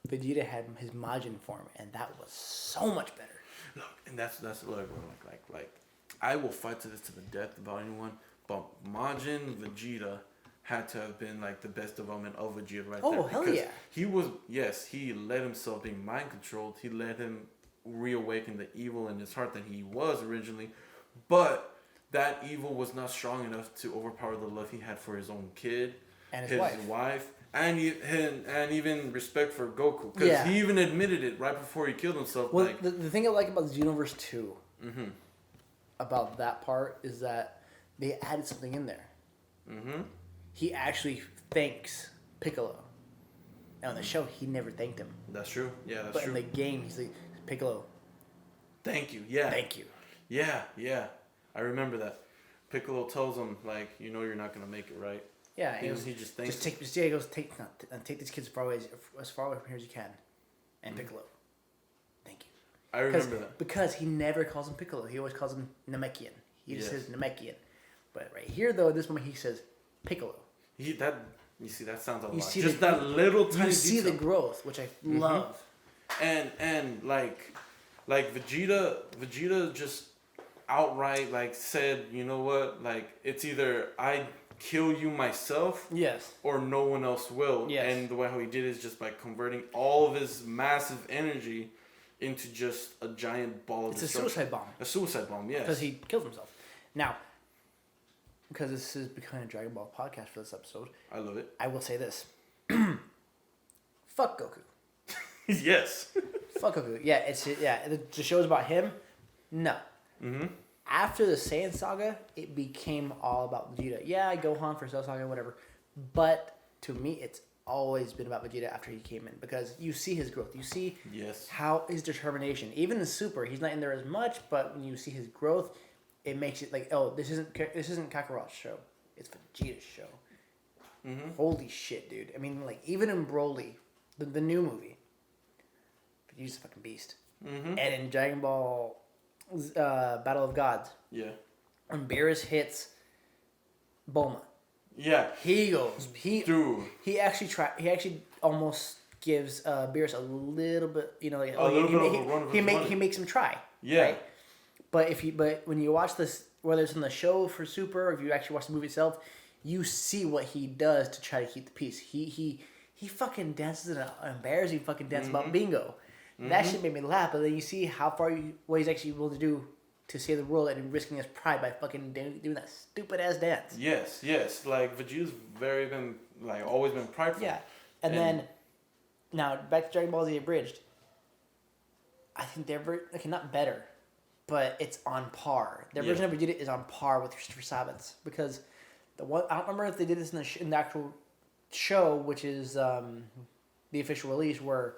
Speaker 1: Vegeta had his Majin form, and that was so much better.
Speaker 2: Look, and that's what I like, I will fight to the death about anyone, but Majin Vegeta had to have been like the best development of Vegeta there.
Speaker 1: Oh, hell yeah.
Speaker 2: He let himself being mind controlled. He let him reawaken the evil in his heart that he was originally. But that evil was not strong enough to overpower the love he had for his own kid.
Speaker 1: And his
Speaker 2: wife. And even respect for Goku. Because he even admitted it right before he killed himself.
Speaker 1: Well, the thing I like about Xenoverse 2, about that part, is that they added something in there. Mm-hmm. He actually thanks Piccolo. Now in the show, he never thanked him.
Speaker 2: That's true. Yeah, that's true.
Speaker 1: But in the game, he's like, Piccolo.
Speaker 2: Thank you. Yeah.
Speaker 1: Thank you.
Speaker 2: Yeah. I remember that. Piccolo tells him, like, you know you're not going to make it, right?
Speaker 1: Yeah.
Speaker 2: He just thanks him.
Speaker 1: He goes, take these kids as far away from here as you can. And Piccolo. Thank you.
Speaker 2: I remember that.
Speaker 1: Because he never calls him Piccolo. He always calls him Namekian. He just says Namekian. But right here, though, at this moment, he says Piccolo.
Speaker 2: That sounds a lot. Just that little tiny
Speaker 1: You see
Speaker 2: detail.
Speaker 1: the growth, which I love.
Speaker 2: And like Vegeta just outright like said, you know what, like it's either I kill you myself.
Speaker 1: Yes.
Speaker 2: Or no one else will.
Speaker 1: Yes.
Speaker 2: And the way how he did it is just by converting all of his massive energy into just a giant ball of destruction.
Speaker 1: It's a suicide bomb.
Speaker 2: A suicide bomb, yes.
Speaker 1: Because he kills himself. Now, because this is becoming a Dragon Ball podcast for this episode.
Speaker 2: I love it.
Speaker 1: I will say this. Fuck Goku.
Speaker 2: Yes.
Speaker 1: Fuck Goku. Yeah, the show's about him. No. Mm-hmm. After the Saiyan saga, it became all about Vegeta. Yeah, Gohan for Cell Saga, whatever. But to me, it's always been about Vegeta after he came in, because you see his growth. You see how his determination. Even in Super, he's not in there as much, but when you see his growth, it makes it like, oh, this isn't Kakarot's show. It's Vegeta's show. Mm-hmm. Holy shit, dude. I mean, like, even in Broly, the new movie, Vegeta's a fucking beast. Mm-hmm. And in Dragon Ball Battle of Gods, when Beerus hits Bulma, he goes. He actually almost gives Beerus a little bit, like, he makes him try. Yeah. Right? But when you watch this, whether it's in the show for Super or if you actually watch the movie itself, you see what he does to try to keep the peace. He fucking dances in an embarrassing fucking dance about bingo. Mm-hmm. That shit made me laugh. But then you see how far what he's actually able to do to save the world and risking his pride by fucking doing that stupid ass dance.
Speaker 2: Yes. Like, Vegeta's always been prideful.
Speaker 1: Yeah, and then now back to Dragon Ball Z Abridged. I think they're not better, but it's on par. Their version of Vegeta is on par with Christopher Sabat's, because I don't remember if they did this in the actual show, which is the official release, where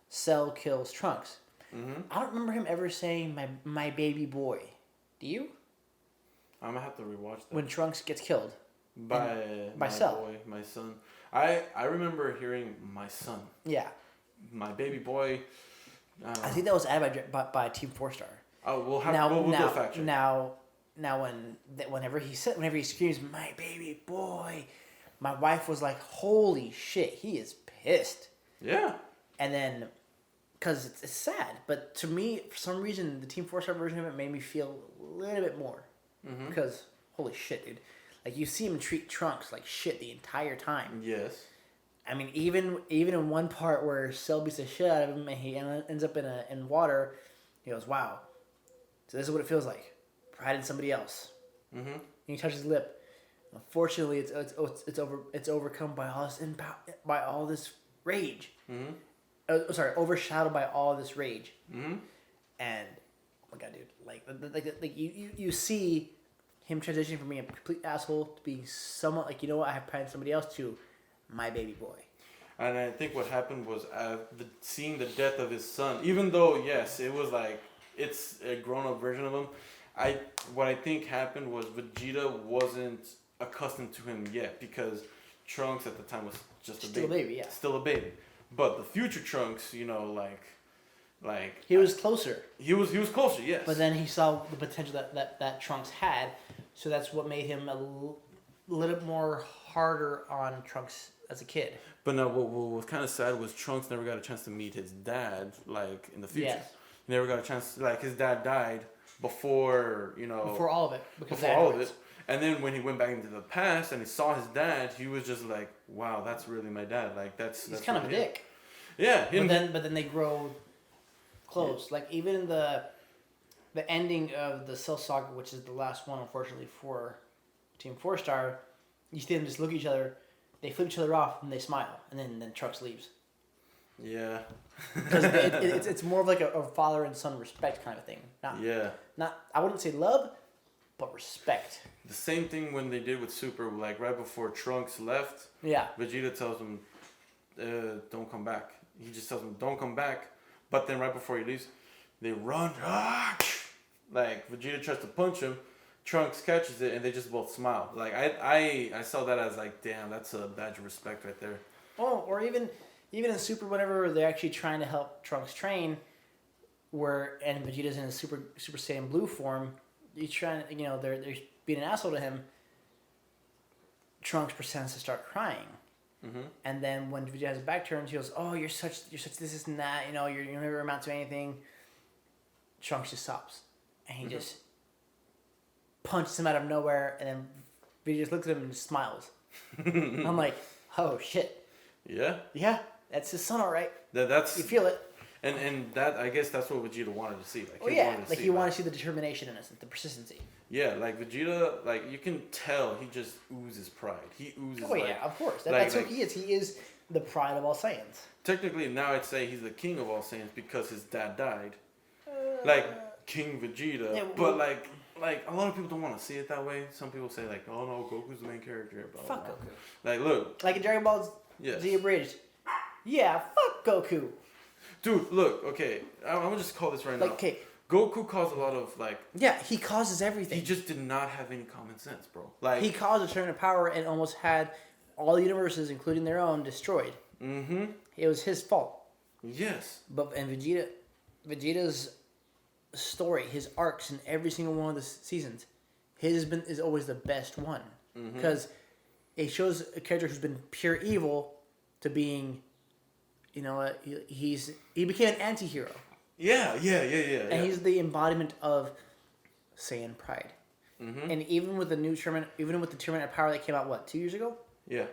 Speaker 1: Cell kills Trunks. Mm-hmm. I don't remember him ever saying my baby boy. Do you?
Speaker 2: I'm gonna have to rewatch that.
Speaker 1: When Trunks gets killed
Speaker 2: by
Speaker 1: Cell.
Speaker 2: Boy, my son. I remember hearing my son. Yeah. My baby boy.
Speaker 1: I think that was added by Team 4-Star.
Speaker 2: Oh, we'll do a fact check.
Speaker 1: Now, whenever he screams my baby boy, my wife was like, "Holy shit, he is pissed." Yeah. And then, because it's sad, but to me, for some reason, the Team 4-Star version of it made me feel a little bit more. Mm-hmm. Because, holy shit, dude. Like, you see him treat Trunks like shit the entire time. Yes. I mean, even in one part where Cell beats the shit out of him and he ends up in water, he goes, "Wow. So this is what it feels like. Pride in somebody else." Mm-hmm. And he touches his lip. Unfortunately, it's overcome by all this rage. Mm-hmm. Overshadowed by all this rage. Mm-hmm. And oh my god, dude, like you see him transitioning from being a complete asshole to being somewhat like, you know what, I have pride in somebody else, to my baby boy.
Speaker 2: And I think what happened was seeing the death of his son, even though yes, it was like it's a grown-up version of him. What I think happened was Vegeta wasn't accustomed to him yet, because Trunks at the time was just
Speaker 1: still a baby. Yeah,
Speaker 2: still a baby. But the future Trunks, like
Speaker 1: he was closer.
Speaker 2: He was closer, yes.
Speaker 1: But then he saw the potential that Trunks had, so that's what made him a little more harder on Trunks as a kid.
Speaker 2: But now, what was kind of sad was Trunks never got a chance to meet his dad, like, in the future. Yes. He never got a chance. Like, his dad died before
Speaker 1: all of it.
Speaker 2: Before all of it. And then when he went back into the past and he saw his dad, he was just like, "Wow, that's really my dad." Like,
Speaker 1: he's kind of a dick.
Speaker 2: Yeah.
Speaker 1: But then they grow close. Yeah. Like, even in the ending of the Cell Saga, which is the last one, unfortunately, for Team 4-Star, you see them just look at each other, they flip each other off, and they smile, and then Trunks leaves.
Speaker 2: Yeah.
Speaker 1: Because it's more of like a father and son respect kind of thing. Not I wouldn't say love, but respect.
Speaker 2: The same thing when they did with Super, like right before Trunks left. Yeah. Vegeta tells him, "Don't come back." He just tells him, "Don't come back." But then right before he leaves, they run. Like, Vegeta tries to punch him, Trunks catches it, and they just both smile. Like, I saw that as like, damn, that's a badge of respect right there.
Speaker 1: Oh, or even in Super, whenever they're actually trying to help Trunks train, and Vegeta's in a Super Saiyan Blue form, he's trying, they're being an asshole to him. Trunks pretends to start crying. Mm-hmm. And then when Vegeta has his back turned, he goes, "Oh, you're such this and that, you never amount to anything." Trunks just stops. And he just punches him out of nowhere, and then Vegeta just looks at him and smiles. I'm like, oh shit.
Speaker 2: Yeah.
Speaker 1: Yeah, that's his son, all right.
Speaker 2: That's
Speaker 1: you feel it.
Speaker 2: And that I guess that's what Vegeta wanted to see. Like,
Speaker 1: he wanted to see the determination in us, the persistency.
Speaker 2: Yeah, like Vegeta, like you can tell he just oozes pride. He oozes.
Speaker 1: Oh yeah, of course. That's who he is. He is the pride of all Saiyans.
Speaker 2: Technically, now I'd say he's the king of all Saiyans because his dad died. Like King Vegeta, yeah, but like a lot of people don't want to see it that way. Some people say like, oh no, Goku's the main character. Blah,
Speaker 1: fuck
Speaker 2: blah.
Speaker 1: Goku.
Speaker 2: Like look.
Speaker 1: Like in Dragon Ball Xenoverse. Yeah, fuck Goku.
Speaker 2: Dude, look, okay, I'm gonna just call this right now.
Speaker 1: Okay.
Speaker 2: Goku caused a lot of like.
Speaker 1: Yeah, he causes everything.
Speaker 2: He just did not have any common sense, bro. Like
Speaker 1: he caused a turn of power and almost had all the universes, including their own, destroyed. Mm-hmm. It was his fault.
Speaker 2: Yes.
Speaker 1: But Vegeta's story, his arcs in every single one of the seasons, is always the best one because it shows a character who's been pure evil to being, you know, he became an anti-hero.
Speaker 2: Yeah.
Speaker 1: And he's the embodiment of Saiyan pride. Mm-hmm. And even with the tournament of power that came out 2 years ago. Yeah.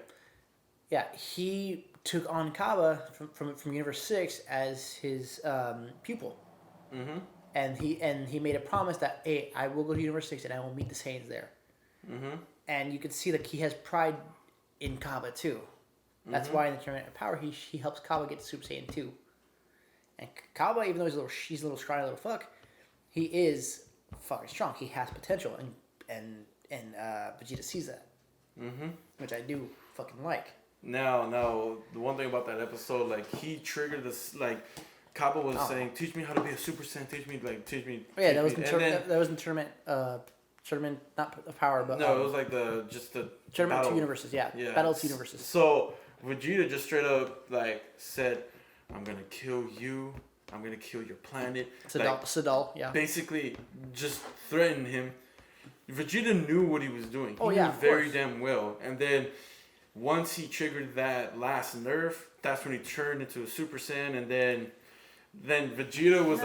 Speaker 1: Yeah, he took on Kaba from Universe 6 as his pupil. Mm-hmm. And he made a promise that, hey, I will go to Universe 6 and I will meet the Saiyans there. Mm-hmm. And you can see that he has pride in Kaba too. That's why in the Tournament of Power he helps Kaba get to Super Saiyan 2. And Kaba, even though he's a little scrawny little fuck, he is fucking strong. He has potential, and Vegeta sees that, which I do fucking like.
Speaker 2: Now, the one thing about that episode, like he triggered this, like Kaba was saying, "Teach me how to be a Super Saiyan. Teach me."
Speaker 1: Oh, yeah, that was the tournament. Tournament, not of power, but
Speaker 2: no, it was like the
Speaker 1: tournament of 2 universes. Yeah, Battle of 2 universes.
Speaker 2: So Vegeta just straight up like said, "I'm gonna kill you. I'm gonna kill your planet."
Speaker 1: Sadal, yeah.
Speaker 2: Basically, just threatened him. Vegeta knew what he was doing. He
Speaker 1: knew
Speaker 2: very damn well. And then once he triggered that last nerf, that's when he turned into a Super Saiyan. And then Vegeta was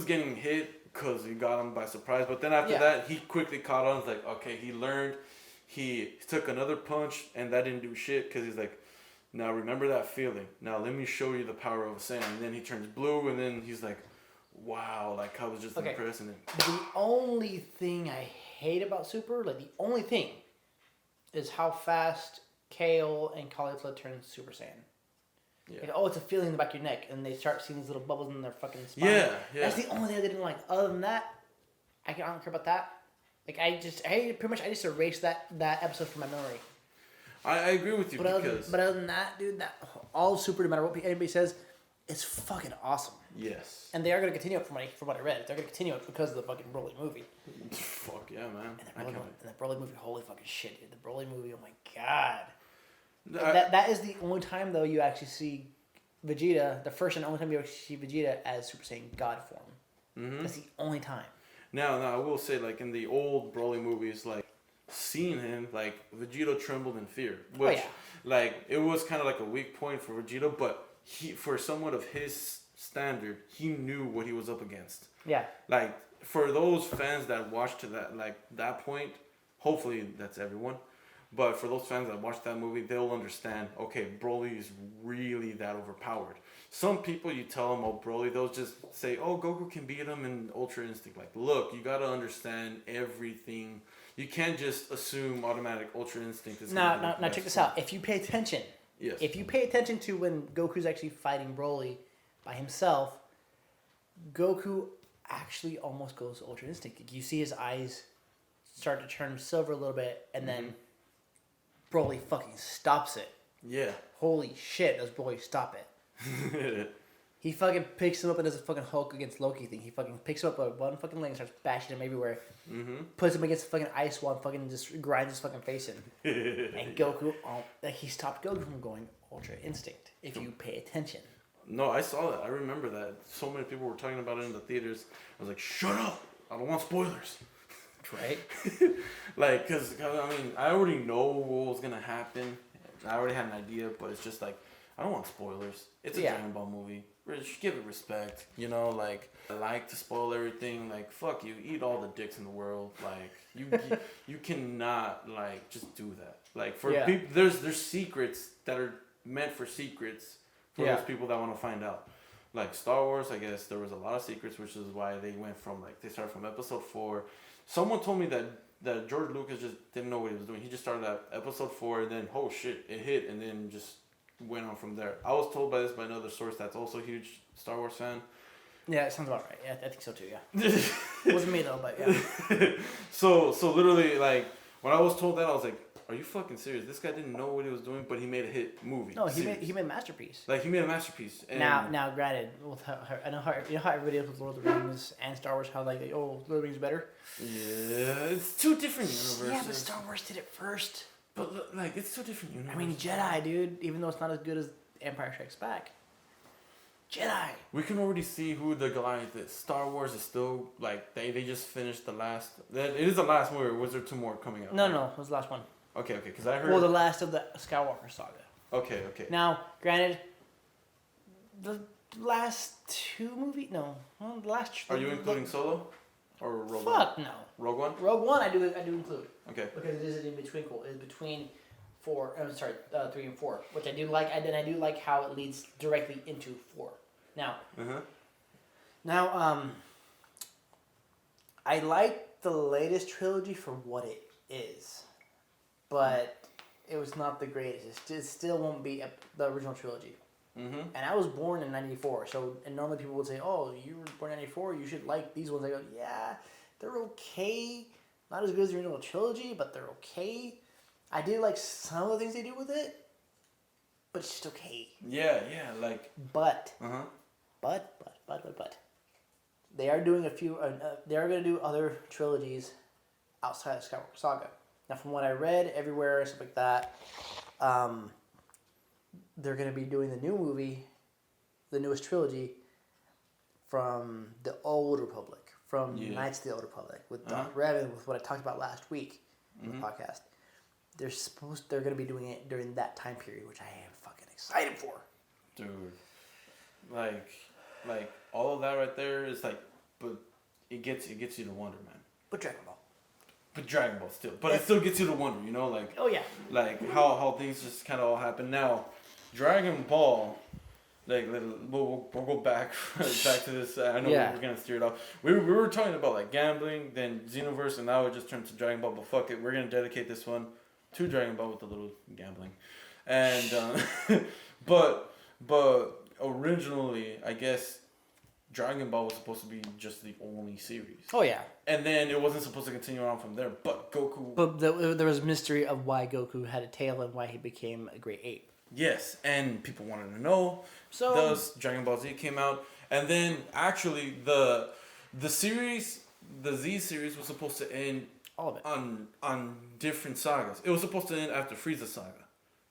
Speaker 2: getting hit because he got him by surprise. But then after that, he quickly caught on. It's like, okay, he learned. He took another punch, and that didn't do shit because he's like, now remember that feeling. Now let me show you the power of a Saiyan. And then he turns blue, and then he's like, wow, like I was just impressed. And
Speaker 1: the only thing I hate about Super, like the only thing, is how fast Kale and Caulifla turn Super Saiyan. Yeah. Like, it's a feeling in the back of your neck, and they start seeing these little bubbles in their fucking spine. Yeah. That's the only thing I didn't like. Other than that, I don't care about that. Like I just erased that episode from my memory.
Speaker 2: I agree with you
Speaker 1: but other than that, dude, that all Super, no matter what anybody says, it's fucking awesome. Yes. And they are going to continue it from what I read. They're going to continue it because of the fucking Broly movie.
Speaker 2: Fuck yeah, man.
Speaker 1: And the Broly movie, holy fucking shit, dude. The Broly movie, oh my god. That is the only time, though, you actually see Vegeta, the first and only time you actually see Vegeta as Super Saiyan God form. Mm-hmm. That's the only time.
Speaker 2: Now, I will say, like, in the old Broly movies, like, seeing him, like, Vegeta trembled in fear. Which, like, it was kind of like a weak point for Vegeta, but for somewhat of his standard, he knew what he was up against. Yeah. Like, for those fans that watched to that point, hopefully that's everyone, but for those fans that watched that movie, they'll understand, okay, Broly is really that overpowered. Some people, you tell them, oh, Broly, they'll just say, oh, Goku can beat him in Ultra Instinct. Like, look, you gotta understand everything. You can't just assume automatic Ultra Instinct is
Speaker 1: Now, check this out. If you pay attention, if you pay attention to when Goku's actually fighting Broly by himself, Goku actually almost goes Ultra Instinct. You see his eyes start to turn silver a little bit, and then Broly fucking stops it. Yeah. Holy shit, does Broly stop it. He fucking picks him up and does a fucking Hulk against Loki thing. He fucking picks him up with one fucking leg and starts bashing him everywhere. Puts him against the fucking ice wall and fucking just grinds his fucking face in. And Goku, he stopped Goku from going Ultra Instinct, if you pay attention.
Speaker 2: No, I saw that. I remember that. So many people were talking about it in the theaters. I was like, shut up! I don't want spoilers. Right? Like, because, I mean, I already know what was going to happen. I already had an idea, but it's just like, I don't want spoilers. It's a Dragon Ball movie. give it respect. You know, like I like to spoil everything. Like fuck you, eat all the dicks in the world. Like you cannot like just do that. Like for people, there's secrets that are meant for secrets for those people that want to find out. Like Star Wars, I guess there was a lot of secrets, which is why they went from they started from episode 4. Someone told me that George Lucas just didn't know what he was doing. He just started at episode 4, and then oh shit, it hit, and then just went on from there. I was told by another source that's also a huge Star Wars fan.
Speaker 1: Yeah, it sounds about right. Yeah, I think so too. Yeah, it wasn't me though, but yeah.
Speaker 2: So literally, like when I was told that, I was like, "Are you fucking serious? This guy didn't know what he was doing, but he made a hit movie."
Speaker 1: No, he made a masterpiece.
Speaker 2: Like he made a masterpiece. And
Speaker 1: now, granted, with I know how everybody else with Lord of the Rings and Star Wars, how like Lord of the Rings better.
Speaker 2: Yeah, it's two different universes.
Speaker 1: Yeah, but Star Wars did it first.
Speaker 2: But like, it's two different universes.
Speaker 1: I mean, Jedi, dude. Even though it's not as good as Empire Strikes Back. Jedi.
Speaker 2: We can already see who the Goliath is. Star Wars is still like they just finished the last. It is the last movie. Or was there 2 more coming out?
Speaker 1: No, it was the last one.
Speaker 2: Okay, because I heard.
Speaker 1: Well, the last of the Skywalker saga.
Speaker 2: Okay.
Speaker 1: Now, granted, the last 2 movies. No, well, the last.
Speaker 2: Are you including Solo, or Rogue
Speaker 1: One? Fuck
Speaker 2: no.
Speaker 1: no.
Speaker 2: Rogue One.
Speaker 1: Rogue One, I do include.
Speaker 2: Okay.
Speaker 1: Because it is an in between. It's between 3 and 4, which I do like. And then I do like how it leads directly into 4. Now. Now, I like the latest trilogy for what it is, but it was not the greatest. It still won't be the original trilogy.
Speaker 2: Mm-hmm.
Speaker 1: And I was born in '94, and normally people would say, "Oh, you were born in '94. You should like these ones." I go, "Yeah, they're okay. Not as good as the original trilogy, but they're okay. I do like some of the things they do with it, but it's just okay."
Speaker 2: Yeah, like.
Speaker 1: But. But. They are doing a few. They are going to do other trilogies outside of Skywalker Saga. Now, from what I read everywhere, stuff like that, they're going to be doing the new movie, the newest trilogy, from the Old Republic, from Knights of the Old Republic, with Revan, with what I talked about last week in the podcast. They're going to be doing it during that time period, which I am fucking excited for.
Speaker 2: Dude, like all of that right there is like, but it gets you to wonder, man.
Speaker 1: But Dragon Ball.
Speaker 2: But Dragon Ball still, but it still gets you to wonder, you know, like.
Speaker 1: Oh yeah.
Speaker 2: Like how things just kind of all happen. Now, Dragon Ball, like we'll go back to this. I know we're gonna steer it off. We were talking about like gambling, then Xenoverse, and now it just turned to Dragon Ball. But fuck it, we're gonna dedicate this one to Dragon Ball with a little gambling, and but originally, I guess Dragon Ball was supposed to be just the only series.
Speaker 1: Oh yeah.
Speaker 2: And then it wasn't supposed to continue on from there. But Goku.
Speaker 1: But there was mystery of why Goku had a tail and why he became a great ape.
Speaker 2: Yes, and people wanted to know.
Speaker 1: So
Speaker 2: thus Dragon Ball Z came out, and then actually the series, the Z series, was supposed to end
Speaker 1: all of it
Speaker 2: on different sagas. It was supposed to end after Frieza saga.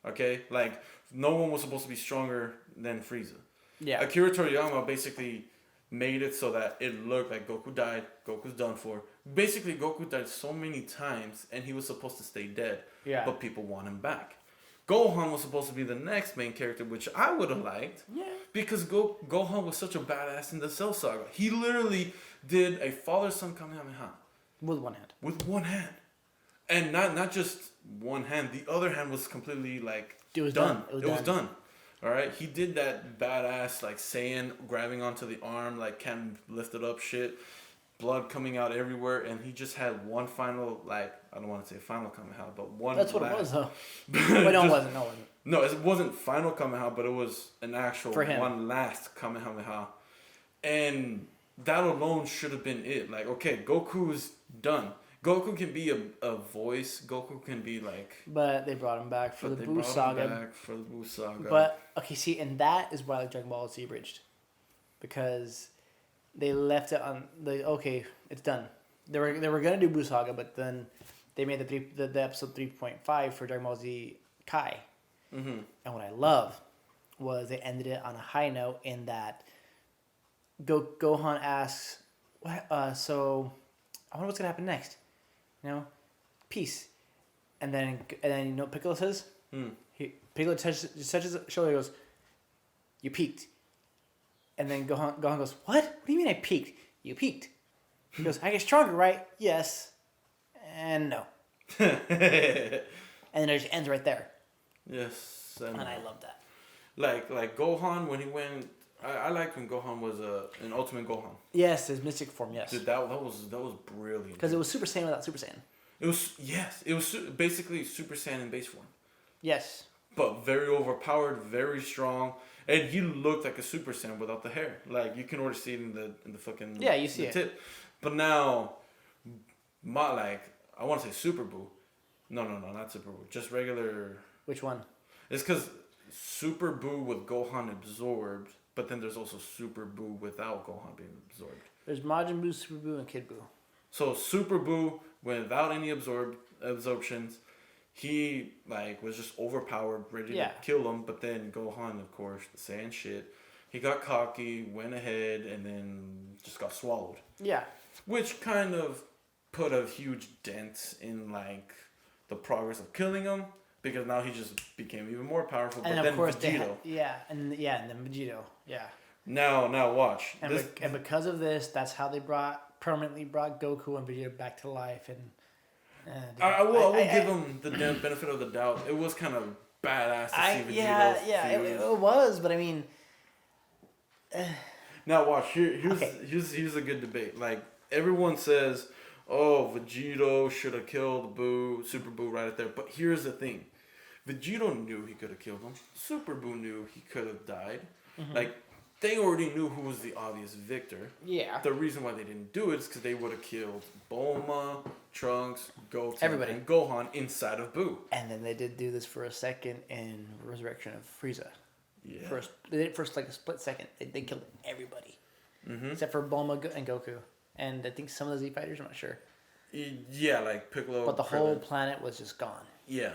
Speaker 2: Okay, like no one was supposed to be stronger than Frieza.
Speaker 1: Yeah.
Speaker 2: Akira Toriyama basically made it so that it looked like Goku died. Goku's done for. Basically, Goku died so many times, and he was supposed to stay dead.
Speaker 1: Yeah.
Speaker 2: But people want him back. Gohan was supposed to be the next main character, which I would have liked.
Speaker 1: Yeah.
Speaker 2: Because Gohan was such a badass in the Cell Saga. He literally did a father-son Kamehameha.
Speaker 1: With one hand.
Speaker 2: With one hand. And not just one hand. The other hand was completely like
Speaker 1: it was done.
Speaker 2: It was done. All right, he did that badass like Saiyan grabbing onto the arm, like can't lift it up, shit, blood coming out everywhere, and he just had one final like I don't want to say final Kamehameha, but one.
Speaker 1: That's what it was, though. Wait, no, it wasn't.
Speaker 2: No, it wasn't final Kamehameha, but it was an actual
Speaker 1: for him.
Speaker 2: One last Kamehameha, and that alone should have been it. Like, okay, Goku's done. Goku can be a voice. Goku can be like.
Speaker 1: But they brought him back for the Buu Saga. But okay, see, and that is why like Dragon Ball Z bridged, because they left it on the okay. It's done. They were gonna do Buu Saga, but then they made the episode 3.5 for Dragon Ball Z Kai.
Speaker 2: Mm-hmm.
Speaker 1: And what I love was they ended it on a high note in that Gohan asks, so I wonder what's gonna happen next. You know, peace, and then you know what Piccolo says. Piccolo touches his shoulder. He goes, "You peaked," And then Gohan goes, what? What do you mean I peaked? You peaked. He goes, I get stronger, right? Yes. And no. And then it just ends right there.
Speaker 2: Yes.
Speaker 1: And I love that.
Speaker 2: Like Gohan, when he went... I liked when Gohan was an Ultimate Gohan.
Speaker 1: Yes, his mystic form, yes.
Speaker 2: Dude, that was brilliant.
Speaker 1: Because it was Super Saiyan without Super Saiyan.
Speaker 2: It was basically Super Saiyan in base form.
Speaker 1: Yes.
Speaker 2: But very overpowered, very strong, and he looked like a Super Saiyan without the hair. Like you can already see it in the fucking
Speaker 1: you see it.
Speaker 2: tip. But now, I want to say Super Buu. No, not Super Buu. Just regular.
Speaker 1: Which one?
Speaker 2: It's because Super Buu with Gohan absorbed, but then there's also Super Buu without Gohan being absorbed.
Speaker 1: There's Majin Buu, Super Buu, and Kid Buu.
Speaker 2: So Super Buu, without any absorptions, he was just overpowered, ready to kill him. But then Gohan, of course, saying shit. He got cocky, went ahead, and then just got swallowed. Yeah. Which kind of put a huge dent in the progress of killing him, because now he just became even more powerful.
Speaker 1: And
Speaker 2: but
Speaker 1: of
Speaker 2: then
Speaker 1: course
Speaker 2: Vegito.
Speaker 1: and then Vegito. Yeah.
Speaker 2: Now watch.
Speaker 1: And because of this, that's how they permanently brought Goku and Vegeta back to life. And
Speaker 2: I will give him the benefit of the doubt. It was kind of badass to see Vegito.
Speaker 1: It was, but I mean.
Speaker 2: Now watch. Here's a good debate. Everyone says, "Oh, Vegito should have killed Super Buu right there." But here's the thing: Vegito knew he could have killed him. Super Buu knew he could have died. Mm-hmm. They already knew who was the obvious victor. Yeah. The reason why they didn't do it is because they would have killed Bulma, Trunks, Goku, everybody, and Gohan inside of Buu.
Speaker 1: And then they did do this for a second in Resurrection of Frieza. Yeah. They did it for a split second. They killed everybody. Mm-hmm. Except for Bulma and Goku. And I think some of the Z Fighters, I'm not sure.
Speaker 2: Yeah, like Piccolo.
Speaker 1: But the whole planet was just gone.
Speaker 2: Yeah.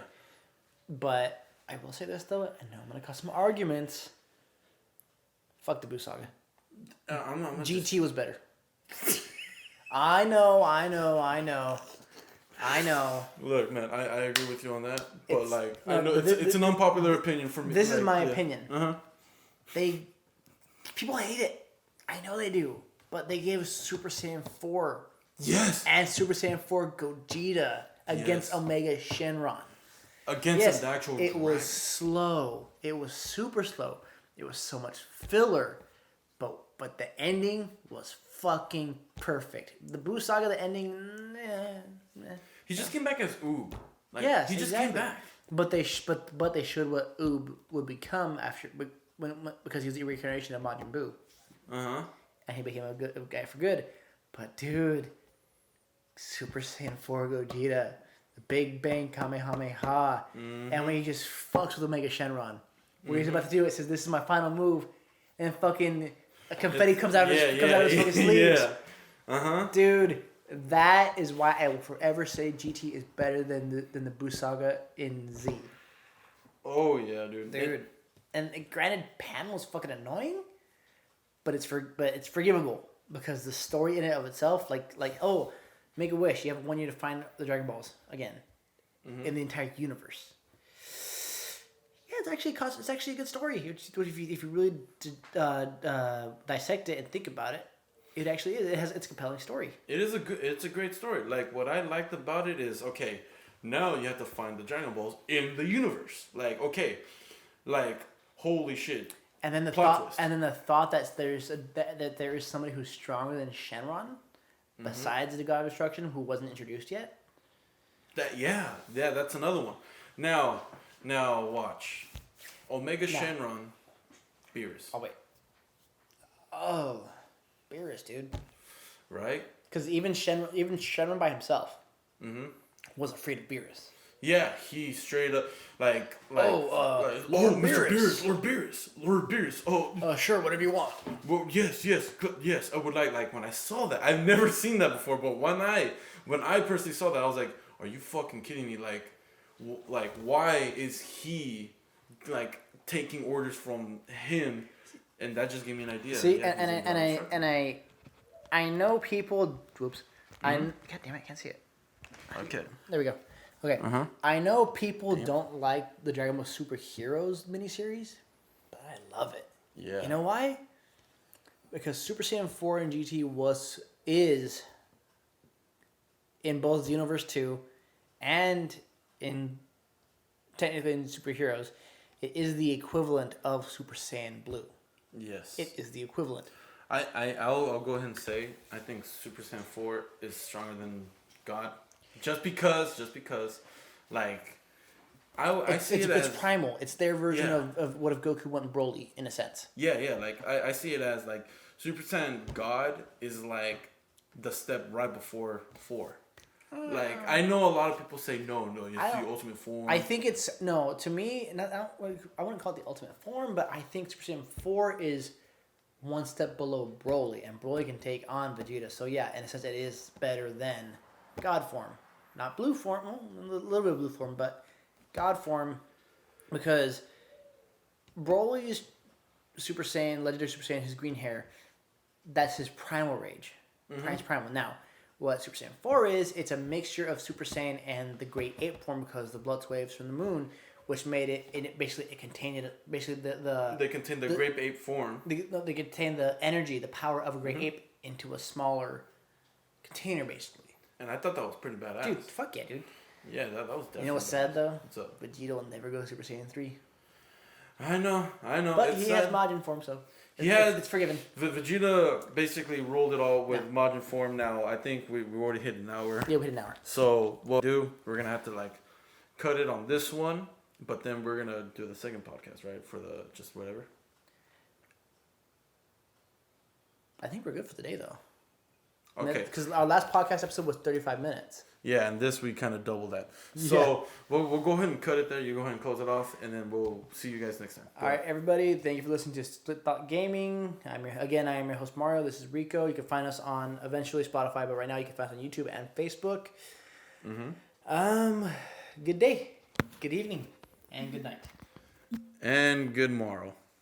Speaker 1: But I will say this, though. I know I'm going to cause some arguments. Fuck the Buu Saga. GT was better. I know.
Speaker 2: Look, man, I agree with you on that, but I know it's an unpopular opinion for me.
Speaker 1: This is my opinion. People hate it. I know they do, but they gave Super Saiyan 4.
Speaker 2: Yes.
Speaker 1: And Super Saiyan 4 Gogeta against Omega Shenron.
Speaker 2: Against an actual.
Speaker 1: It was slow. It was super slow. It was so much filler, but the ending was fucking perfect. The Buu Saga, the ending,
Speaker 2: He just came back as Oob.
Speaker 1: Yes,
Speaker 2: he just came back.
Speaker 1: But they showed what Oob would become after because he was the reincarnation of Majin Buu. And he became a guy for good. But dude, Super Saiyan 4 Gogeta, the Big Bang Kamehameha, and when he just fucks with Omega Shenron. Where he's about to do it, says, "This is my final move," and fucking confetti comes out of his fucking sleeves. Yeah. Dude, that is why I will forever say GT is better than the Buu Saga in Z.
Speaker 2: Oh yeah, dude.
Speaker 1: And granted, Pan was fucking annoying, but it's forgivable because the story in it of itself, oh, make a wish, you have 1 year to find the Dragon Balls again in the entire universe. Yeah, it's actually a good story. If you really dissect it and think about it, it actually is. It's a compelling story.
Speaker 2: It's a great story. What I liked about it is, okay, now you have to find the Dragon Balls in the universe. Holy shit.
Speaker 1: And then the thought that there is somebody who's stronger than Shenron, besides the God of Destruction, who wasn't introduced yet.
Speaker 2: That's another one. Now watch. Omega Shenron, Beerus.
Speaker 1: Oh wait. Oh, Beerus, dude.
Speaker 2: Right?
Speaker 1: Because even Shenron by himself was afraid of Beerus.
Speaker 2: Yeah, he straight up Lord
Speaker 1: Beerus.
Speaker 2: Lord Beerus. Oh,
Speaker 1: sure, whatever you want.
Speaker 2: Well, yes. I would like when I saw that. I've never seen that before, but when I personally saw that, I was like, "Are you fucking kidding me?" Why is he taking orders from him? And that just gave me an idea.
Speaker 1: See, I know people. Whoops. God damn it, I can't see it.
Speaker 2: Okay.
Speaker 1: There we go. Okay. I know people don't like the Dragon Ball Superheroes miniseries, but I love it. Yeah. You know why? because Super Saiyan 4 and GT is in both Xenoverse 2 and technically in Superheroes, it is the equivalent of Super Saiyan Blue.
Speaker 2: Yes.
Speaker 1: It is the equivalent.
Speaker 2: I'll go ahead and say I think Super Saiyan 4 is stronger than God. Just because like I see it as...
Speaker 1: It's primal. It's their version of what if Goku went Broly, in a sense.
Speaker 2: Yeah. Like, I see it as, like, Super Saiyan God is, like, the step right before 4. Like, I know a lot of people say, no, it's the ultimate form.
Speaker 1: I think it's... No, to me, I wouldn't call it the ultimate form, but I think Super Saiyan 4 is one step below Broly, and Broly can take on Vegeta. So, yeah, in a sense, it is better than God form. Not blue form, well, a little bit of blue form, but... God form, because Broly's Super Saiyan, Legendary Super Saiyan, his green hair, that's his primal rage. His primal. Now, what Super Saiyan 4 is, it's a mixture of Super Saiyan and the Great Ape form because the blood waves from the moon, which made it, and it contained
Speaker 2: They contain the Great Ape form.
Speaker 1: They contain the energy, the power of a Great Ape into a smaller container, basically.
Speaker 2: And I thought that was pretty badass.
Speaker 1: Dude, fuck yeah, dude.
Speaker 2: Yeah, that was definitely...
Speaker 1: You know what's sad, though?
Speaker 2: What's up?
Speaker 1: Vegeta will never go Super Saiyan 3.
Speaker 2: I know.
Speaker 1: But he has Majin form, so it's forgiven.
Speaker 2: Vegeta basically rolled it all with Majin form. Now, I think we already hit an hour.
Speaker 1: Yeah, we hit an hour.
Speaker 2: So, what we're going to have to, like, cut it on this one, but then we're going to do the second podcast, right? For the just whatever.
Speaker 1: I think we're good for the day, though.
Speaker 2: Okay.
Speaker 1: Because our last podcast episode was 35 minutes.
Speaker 2: Yeah, and this we kind of doubled that. So we'll go ahead and cut it there. You go ahead and close it off, and then we'll see you guys next time.
Speaker 1: All right, everybody. Thank you for listening to Split Thought Gaming. I am your host, Mario. This is Rico. You can find us on eventually Spotify, but right now you can find us on YouTube and Facebook. Good day, good evening, and good night.
Speaker 2: And good morrow.